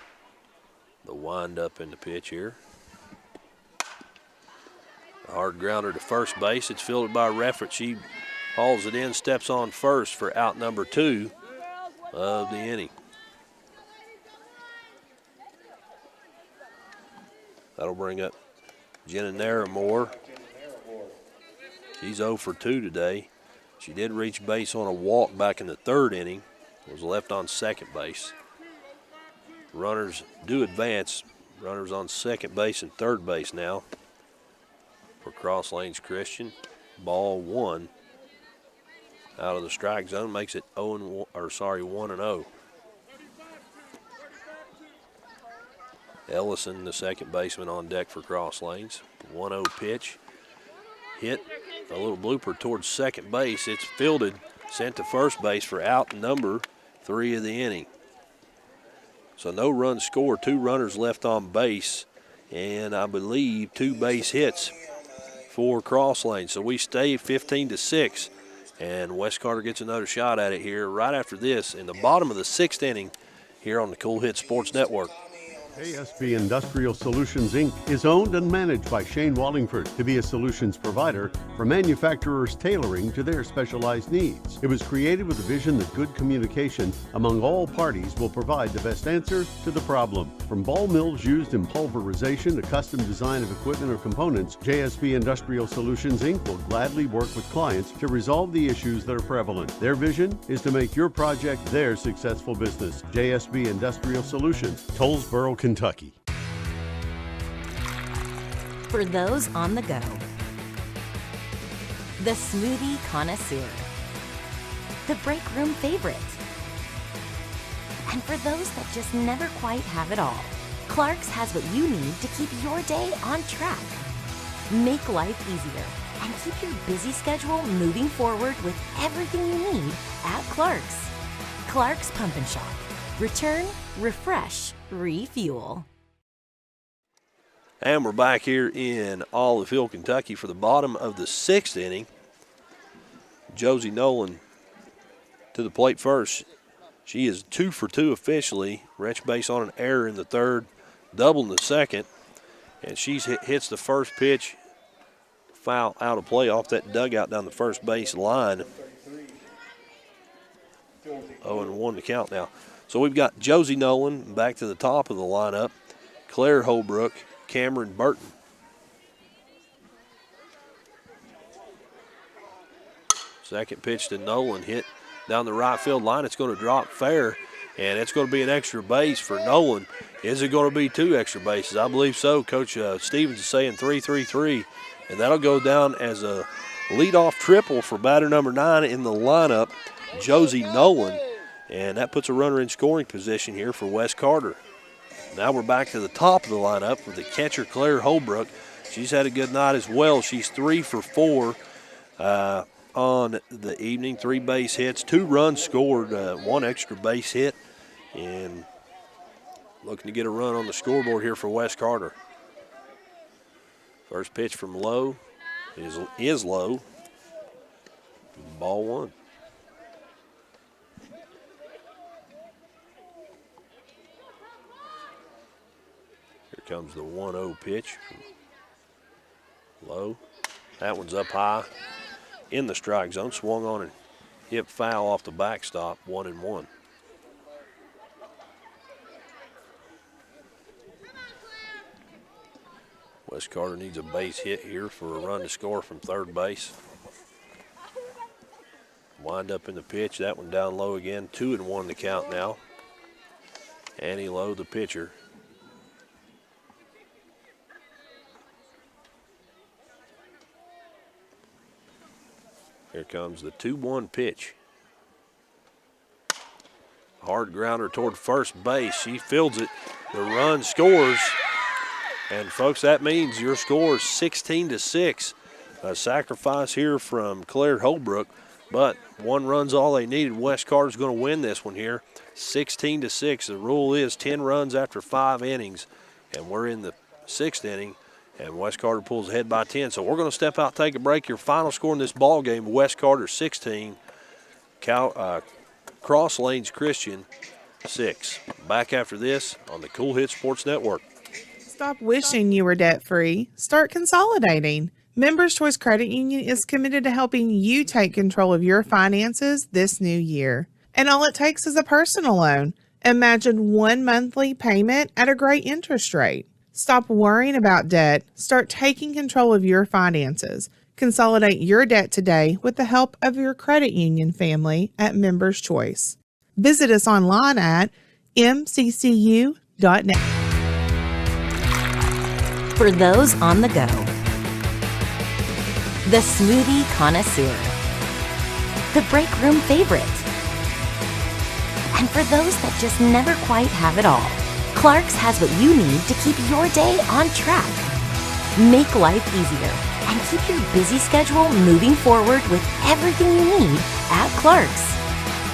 the wind up in the pitch here. A hard grounder to first base. It's fielded by Reffert. She hauls it in, steps on first for out number 2 of the inning. That'll bring up Jenna Naramore. She's 0 for 2 today. She did reach base on a walk back in the 3rd inning. Was left on second base. Runners do advance. Runners on second base and third base now for Cross Lanes Christian. Ball 1 out of the strike zone, makes it 1-0. Ellison, the second baseman, on deck for Cross Lanes. 1-0 pitch. Hit a little blooper towards second base. It's fielded, sent to first base for out number 3 of the inning. So no runs scored, 2 runners left on base, and I believe 2 base hits for Cross Lanes. So we stay 15-6, and Wes Carter gets another shot at it here right after this in the bottom of the 6th inning here on the Cool Hit Sports Network. ASB Industrial Solutions, Inc. is owned and managed by Shane Wallingford to be a solutions provider for manufacturers tailoring to their specialized needs. It was created with the vision that good communication among all parties will provide the best answer to the problem. From ball mills used in pulverization to custom design of equipment or components, JSB Industrial Solutions, Inc. will gladly work with clients to resolve the issues that are prevalent. Their vision is to make your project their successful business. JSB Industrial Solutions, Tollsboro, Kentucky. For those on the go, the smoothie connoisseur, the break room favorite, and for those that just never quite have it all, Clark's has what you need to keep your day on track. Make life easier and keep your busy schedule moving forward with everything you need at Clark's. Clark's Pump and Shop. Return, refresh, refuel. And we're back here in Olive Hill, Kentucky for the bottom of the 6th inning. Josie Nolan to the plate first. She is 2 for 2 officially. Wrench base on an error in the third, double in the second. And she hits the first pitch, foul out of play off that dugout down the first base line. 0-1 to count now. So we've got Josie Nolan back to the top of the lineup. Claire Holbrook, Cameron Burton. Second pitch to Nolan, hit down the right field line. It's going to drop fair, and it's going to be an extra base for Nolan. Is it going to be 2 extra bases? I believe so. Coach Stevens is saying 3-3-3, and that'll go down as a leadoff triple for batter number 9 in the lineup, Josie Nolan, and that puts a runner in scoring position here for Wes Carter. Now we're back to the top of the lineup with the catcher, Claire Holbrook. She's had a good night as well. She's 3 for 4 on the evening. 3 base hits, 2 runs scored, 1 extra base hit, and looking to get a run on the scoreboard here for Wes Carter. First pitch from low is low. Ball 1. Here comes the 1-0 pitch. Low. That one's up high in the strike zone. Swung on and hit foul off the backstop. 1-1. Wes Carter needs a base hit here for a run to score from third base. Wind up in the pitch. That one down low again. 2-1 to count now. Annie Lowe, the pitcher. Here comes the 2-1 pitch. Hard grounder toward first base. She fields it. The run scores. And folks, that means your score is 16-6. A sacrifice here from Claire Holbrook, but 1 run's all they needed. Wes Carter's going to win this one here, 16-6. The rule is 10 runs after 5 innings, and we're in the 6th inning, and Wes Carter pulls ahead by 10. So we're going to step out, take a break. Your final score in this ball game: Wes Carter 16, Cross Lanes Christian 6. Back after this on the Cool Hit Sports Network. Stop wishing you were debt-free. Start consolidating. Members Choice Credit Union is committed to helping you take control of your finances this new year. And all it takes is a personal loan. Imagine 1 monthly payment at a great interest rate. Stop worrying about debt. Start taking control of your finances. Consolidate your debt today with the help of your credit union family at Members Choice. Visit us online at mccu.net. For those on the go, the smoothie connoisseur, the break room favorite, and for those that just never quite have it all, Clark's has what you need to keep your day on track. Make life easier and keep your busy schedule moving forward with everything you need at Clark's.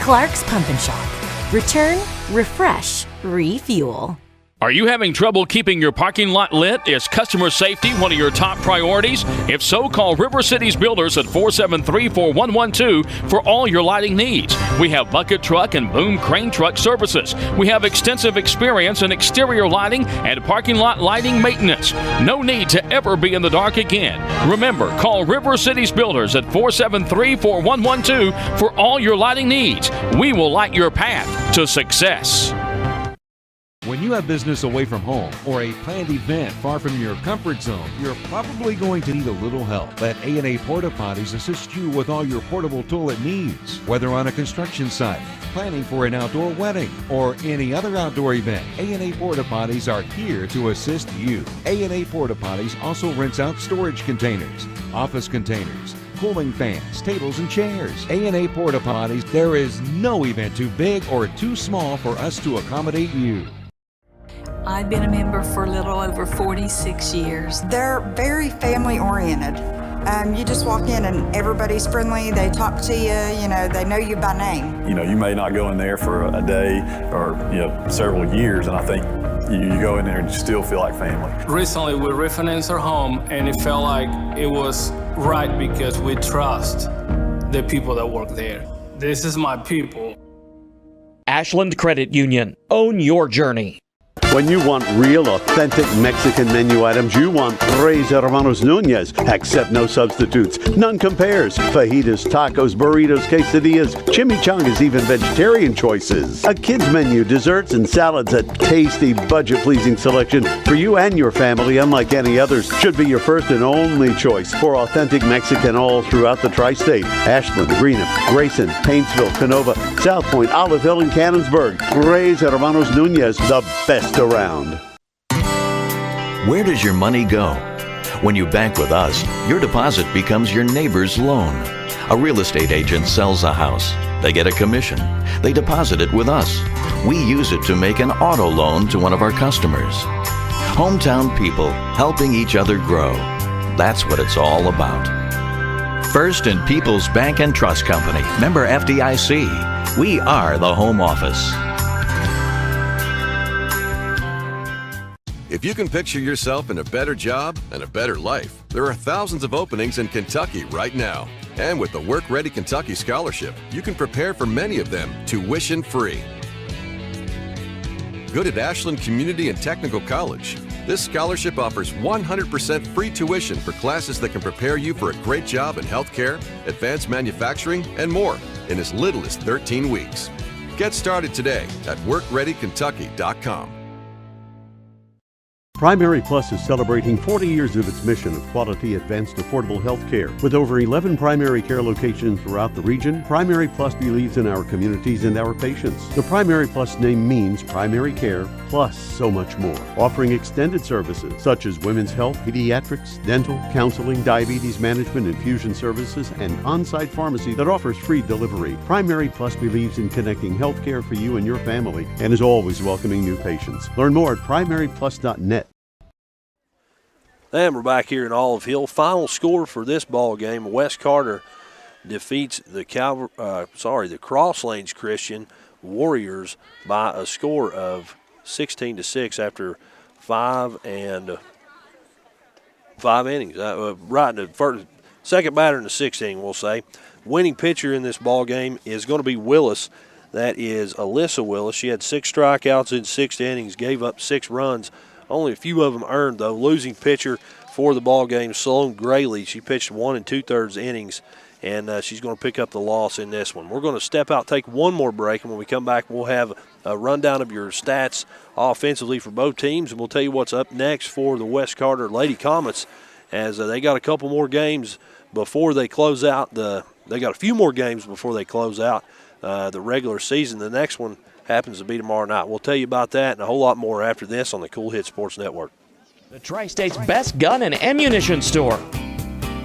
Clark's Pump and Shop. Return, refresh, refuel. Are you having trouble keeping your parking lot lit? Is customer safety one of your top priorities? If so, call River Cities Builders at 473-4112 for all your lighting needs. We have bucket truck and boom crane truck services. We have extensive experience in exterior lighting and parking lot lighting maintenance. No need to ever be in the dark again. Remember, call River Cities Builders at 473-4112 for all your lighting needs. We will light your path to success. When you have business away from home or a planned event far from your comfort zone, you're probably going to need a little help. Let A&A Porta Potties assist you with all your portable toilet needs. Whether on a construction site, planning for an outdoor wedding, or any other outdoor event, A&A Porta Potties are here to assist you. A&A Porta Potties also rents out storage containers, office containers, cooling fans, tables, and chairs. A&A Porta Potties, there is no event too big or too small for us to accommodate you. I've been a member for a little over 46 years. They're very family oriented. You just walk in and everybody's friendly. They talk to you, they know you by name. You may not go in there for a day or, several years, and I think you go in there and you still feel like family. Recently, we refinanced our home, and it felt like it was right because we trust the people that work there. This is my people. Ashland Credit Union. Own your journey. When you want real, authentic Mexican menu items, you want Tres Hermanos Nunez. Accept no substitutes. None compares. Fajitas, tacos, burritos, quesadillas, chimichangas, even vegetarian choices. A kids menu, desserts, and salads. A tasty, budget-pleasing selection for you and your family, unlike any others. Should be your first and only choice for authentic Mexican all throughout the tri-state. Ashland, Greenup, Grayson, Paintsville, Canova, South Point, Olive Hill, and Cannonsburg. Tres Hermanos Nunez, the best around. Where does your money go? When you bank with us, your deposit becomes your neighbor's loan. A real estate agent sells a house. They get a commission. They deposit it with us. We use it to make an auto loan to one of our customers. Hometown people helping each other grow. That's what it's all about. First and People's Bank and Trust Company, member FDIC. We are the home office. If you can picture yourself in a better job and a better life, there are thousands of openings in Kentucky right now. And with the Work Ready Kentucky Scholarship, you can prepare for many of them tuition-free. Good at Ashland Community and Technical College. This scholarship offers 100% free tuition for classes that can prepare you for a great job in healthcare, advanced manufacturing, and more in as little as 13 weeks. Get started today at WorkReadyKentucky.com. Primary Plus is celebrating 40 years of its mission of quality, advanced, affordable health care. With over 11 primary care locations throughout the region, Primary Plus believes in our communities and our patients. The Primary Plus name means primary care plus so much more. Offering extended services such as women's health, pediatrics, dental, counseling, diabetes management, infusion services, and on-site pharmacy that offers free delivery. Primary Plus believes in connecting health care for you and your family and is always welcoming new patients. Learn more at primaryplus.net. And we're back here in Olive Hill. Final score for this ball game: West Carter defeats the Cross Lanes Christian Warriors by a score of 16-6 after five innings. Right in the first, second batter in the sixth inning, we'll say. Winning pitcher in this ball game is going to be Willis. That is Alyssa Willis. She had 6 strikeouts in 6 innings, gave up 6 runs. Only a few of them earned, though. Losing pitcher for the ball game, Sloan Grayley. She pitched 1 2/3 innings, and she's going to pick up the loss in this one. We're going to step out, take one more break, and when we come back, we'll have a rundown of your stats offensively for both teams, and we'll tell you what's up next for the West Carter Lady Comets, as they got a couple more games before they close out they got a few more games before they close out the regular season. The next one happens to be tomorrow night. We'll tell you about that and a whole lot more after this on the Cool Hit Sports Network. The Tri-State's best gun and ammunition store.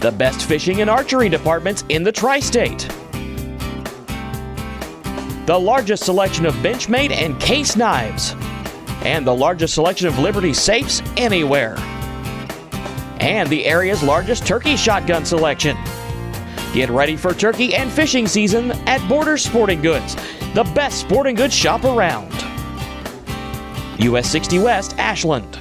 The best fishing and archery departments in the Tri-State. The largest selection of Benchmade and case knives. And the largest selection of Liberty safes anywhere. And the area's largest turkey shotgun selection. Get ready for turkey and fishing season at Borders Sporting Goods, the best sporting goods shop around. US 60 West, Ashland.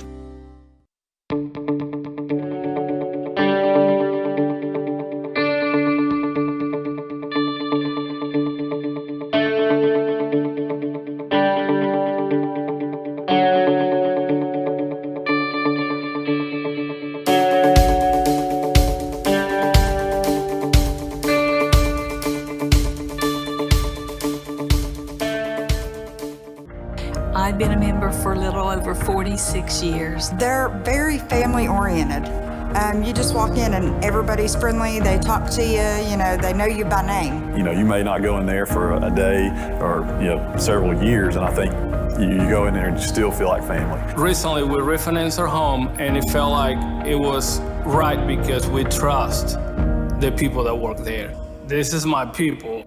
I've been a member for a little over 46 years. They're very family oriented. You just walk in and everybody's friendly. They talk to you, they know you by name. You may not go in there for a day or, several years, and I think you go in there and you still feel like family. Recently, we refinanced our home, and it felt like it was right because we trust the people that work there. This is my people.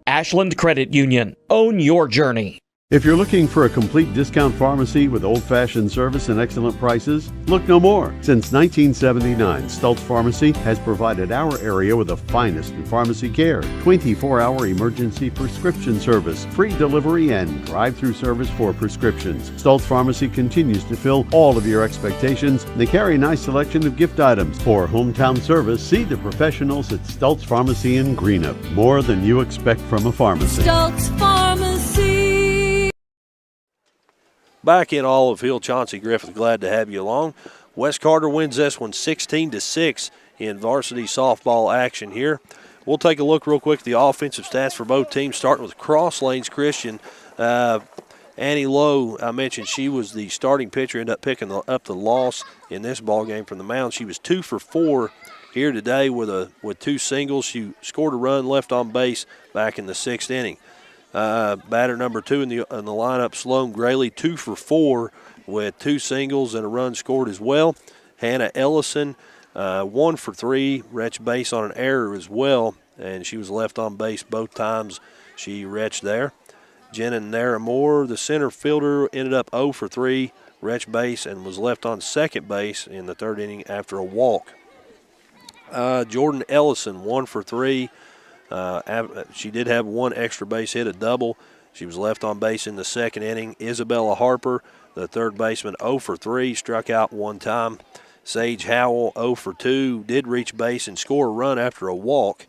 Ashland Credit Union. Own your journey. If you're looking for a complete discount pharmacy with old-fashioned service and excellent prices, look no more. Since 1979, Stultz Pharmacy has provided our area with the finest in pharmacy care, 24-hour emergency prescription service, free delivery, and drive-through service for prescriptions. Stultz Pharmacy continues to fill all of your expectations. They carry a nice selection of gift items. For hometown service, see the professionals at Stultz Pharmacy in Greenup. More than you expect from a pharmacy. Stultz Pharmacy. Back in Olive Hill, Chauncey Griffith, glad to have you along. West Carter wins this one 16-6 in varsity softball action here. We'll take a look real quick at the offensive stats for both teams, starting with Cross Lanes Christian. Annie Lowe, I mentioned she was the starting pitcher, ended up picking up the loss in this ball game from the mound. She was 2 for 4 here today with 2 singles. She scored a run, left on base back in the 6th inning. Batter number 2 in the lineup, Sloan Grayley, 2 for 4 with 2 singles and a run scored as well. Hannah Ellison, 1 for 3, retched base on an error as well, and she was left on base both times she retched there. Jenna Naramore, the center fielder, ended up 0 for 3, retched base, and was left on second base in the 3rd inning after a walk. Jordan Ellison, 1 for 3. She did have 1 extra base hit, a double. She was left on base in the 2nd inning. Isabella Harper, the 3rd baseman, 0 for 3, struck out 1 time. Sage Howell, 0 for 2, did reach base and score a run after a walk,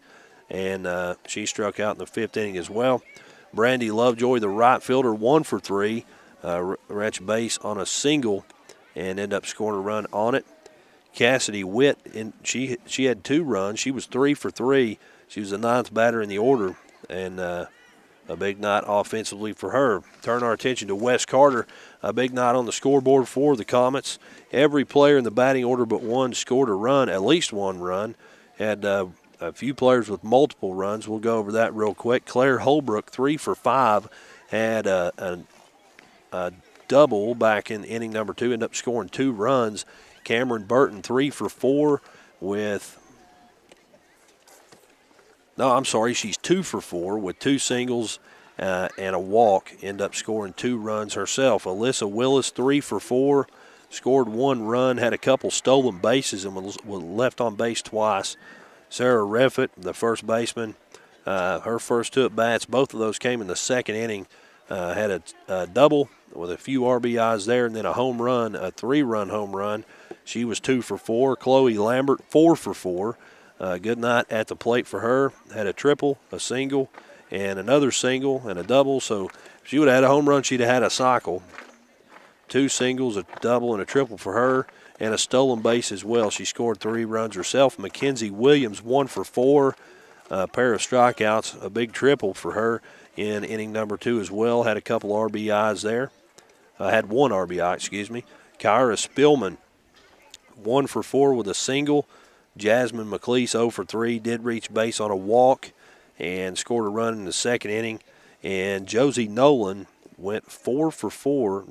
and she struck out in the 5th inning as well. Brandy Lovejoy, the right fielder, 1 for 3, reached base on a single and ended up scoring a run on it. Cassidy Witt, and she had 2 runs. She was 3 for 3. She was the 9th batter in the order, and a big night offensively for her. Turn our attention to West Carter. A big night on the scoreboard for the Comets. Every player in the batting order but one scored a run, at least 1 run. Had a few players with multiple runs. We'll go over that real quick. Claire Holbrook, 3 for 5, had a double back in inning number 2, ended up scoring 2 runs. Cameron Burton, 3 for 4 with she's 2 for 4 with 2 singles and a walk, end up scoring 2 runs herself. Alyssa Willis, 3 for 4, scored 1 run, had a couple stolen bases and was left on base twice. Sarah Reffitt, the first baseman, her first 2 at-bats, both of those came in the 2nd inning, had a double with a few RBIs there and then a home run, a 3-run home run. She was 2 for 4. Chloe Lambert, 4 for 4. Good night at the plate for her. Had a triple, a single, and another single and a double. So if she would have had a home run, she'd have had a cycle. 2 singles, a double, and a triple for her, and a stolen base as well. She scored 3 runs herself. Mackenzie Williams, 1 for 4, a pair of strikeouts, a big triple for her in inning number 2 as well. Had a couple RBIs there. Had 1 RBI, excuse me. Kyra Spillman, 1 for 4 with a single. Jasmine McLeese, 0 for 3, did reach base on a walk and scored a run in the 2nd inning. And Josie Nolan went 3 for 3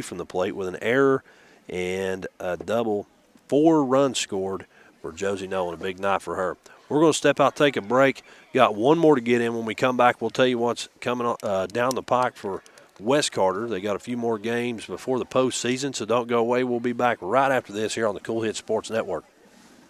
from the plate with an error and a double. 4 runs scored for Josie Nolan, a big night for her. We're going to step out, take a break. Got 1 more to get in. When we come back, we'll tell you what's coming down the pike for West Carter. They got a few more games before the postseason, so don't go away. We'll be back right after this here on the Cool Hit Sports Network.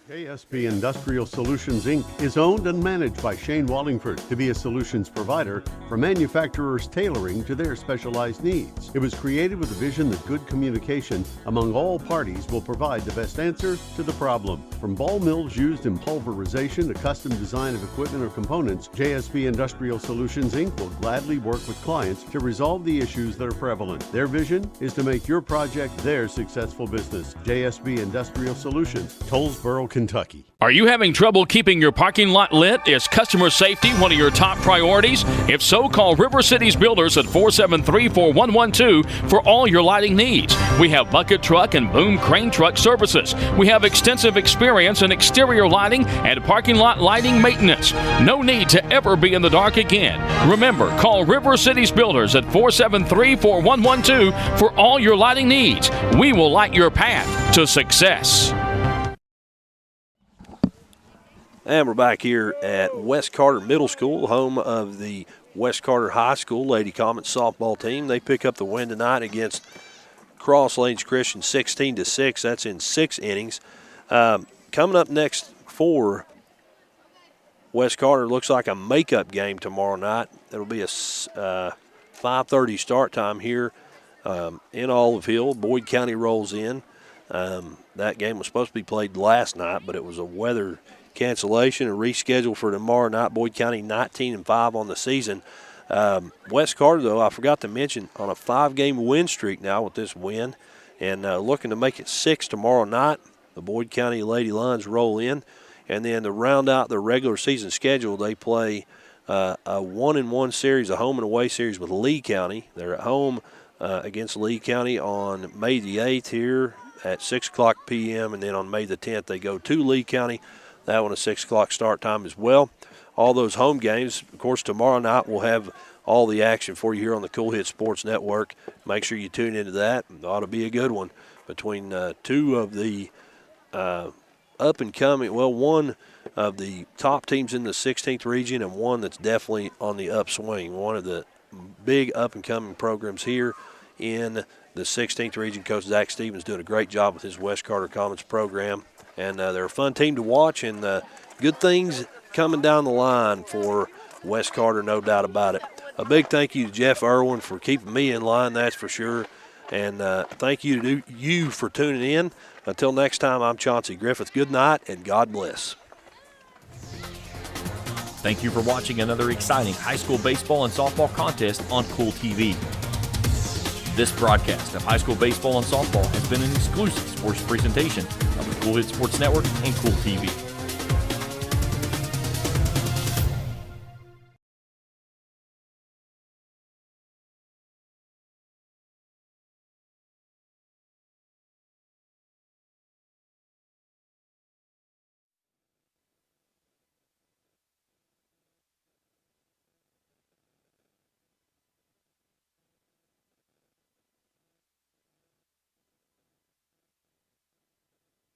JSB Industrial Solutions, Inc. is owned and managed by Shane Wallingford to be a solutions provider for manufacturers tailoring to their specialized needs. It was created with the vision that good communication among all parties will provide the best answer to the problem. From ball mills used in pulverization to custom design of equipment or components, JSB Industrial Solutions, Inc. will gladly work with clients to resolve the issues that are prevalent. Their vision is to make your project their successful business. JSB Industrial Solutions, Tollsboro, Kentucky. Are you having trouble keeping your parking lot lit? Is customer safety one of your top priorities? If so, call River Cities Builders at 473-4112 for all your lighting needs. We have bucket truck and boom crane truck services. We have extensive experience in exterior lighting and parking lot lighting maintenance. No need to ever be in the dark again. Remember, call River Cities Builders at 473-4112 for all your lighting needs. We will light your path to success. And we're back here at West Carter Middle School, home of the West Carter High School Lady Comets softball team. They pick up the win tonight against Cross Lanes Christian 16-6. That's in 6 innings. Coming up next for West Carter, looks like a makeup game tomorrow night. It'll be a 5:30 start time here in Olive Hill. Boyd County rolls in. That game was supposed to be played last night, but it was a weather cancellation and rescheduled for tomorrow night. Boyd County 19-5 on the season. West Carter, though, I forgot to mention, on a 5-game win streak now with this win, and looking to make it 6 tomorrow night. The Boyd County Lady Lions roll in, and then to round out the regular season schedule, they play a 1-1 series, a home and away series with Lee County. They're at home against Lee County on May the 8th here at 6 o'clock p.m., and then on May the 10th they go to Lee County. That one a 6 o'clock start time as well. All those home games, of course, tomorrow night we'll have all the action for you here on the Cool Hit Sports Network. Make sure you tune into that. It ought to be a good one between two of the up-and-coming, well, one of the top teams in the 16th region and one that's definitely on the upswing. One of the big up-and-coming programs here in the 16th region. Coach Zach Stevens doing a great job with his West Carter Comets program. And they're a fun team to watch, and good things coming down the line for West Carter, no doubt about it. A big thank you to Jeff Irwin for keeping me in line, that's for sure. And thank you to you for tuning in. Until next time, I'm Chauncey Griffith. Good night, and God bless. Thank you for watching another exciting high school baseball and softball contest on Cool TV. This broadcast of high school baseball and softball has been an exclusive sports presentation of the Cool Hit Sports Network and Cool TV.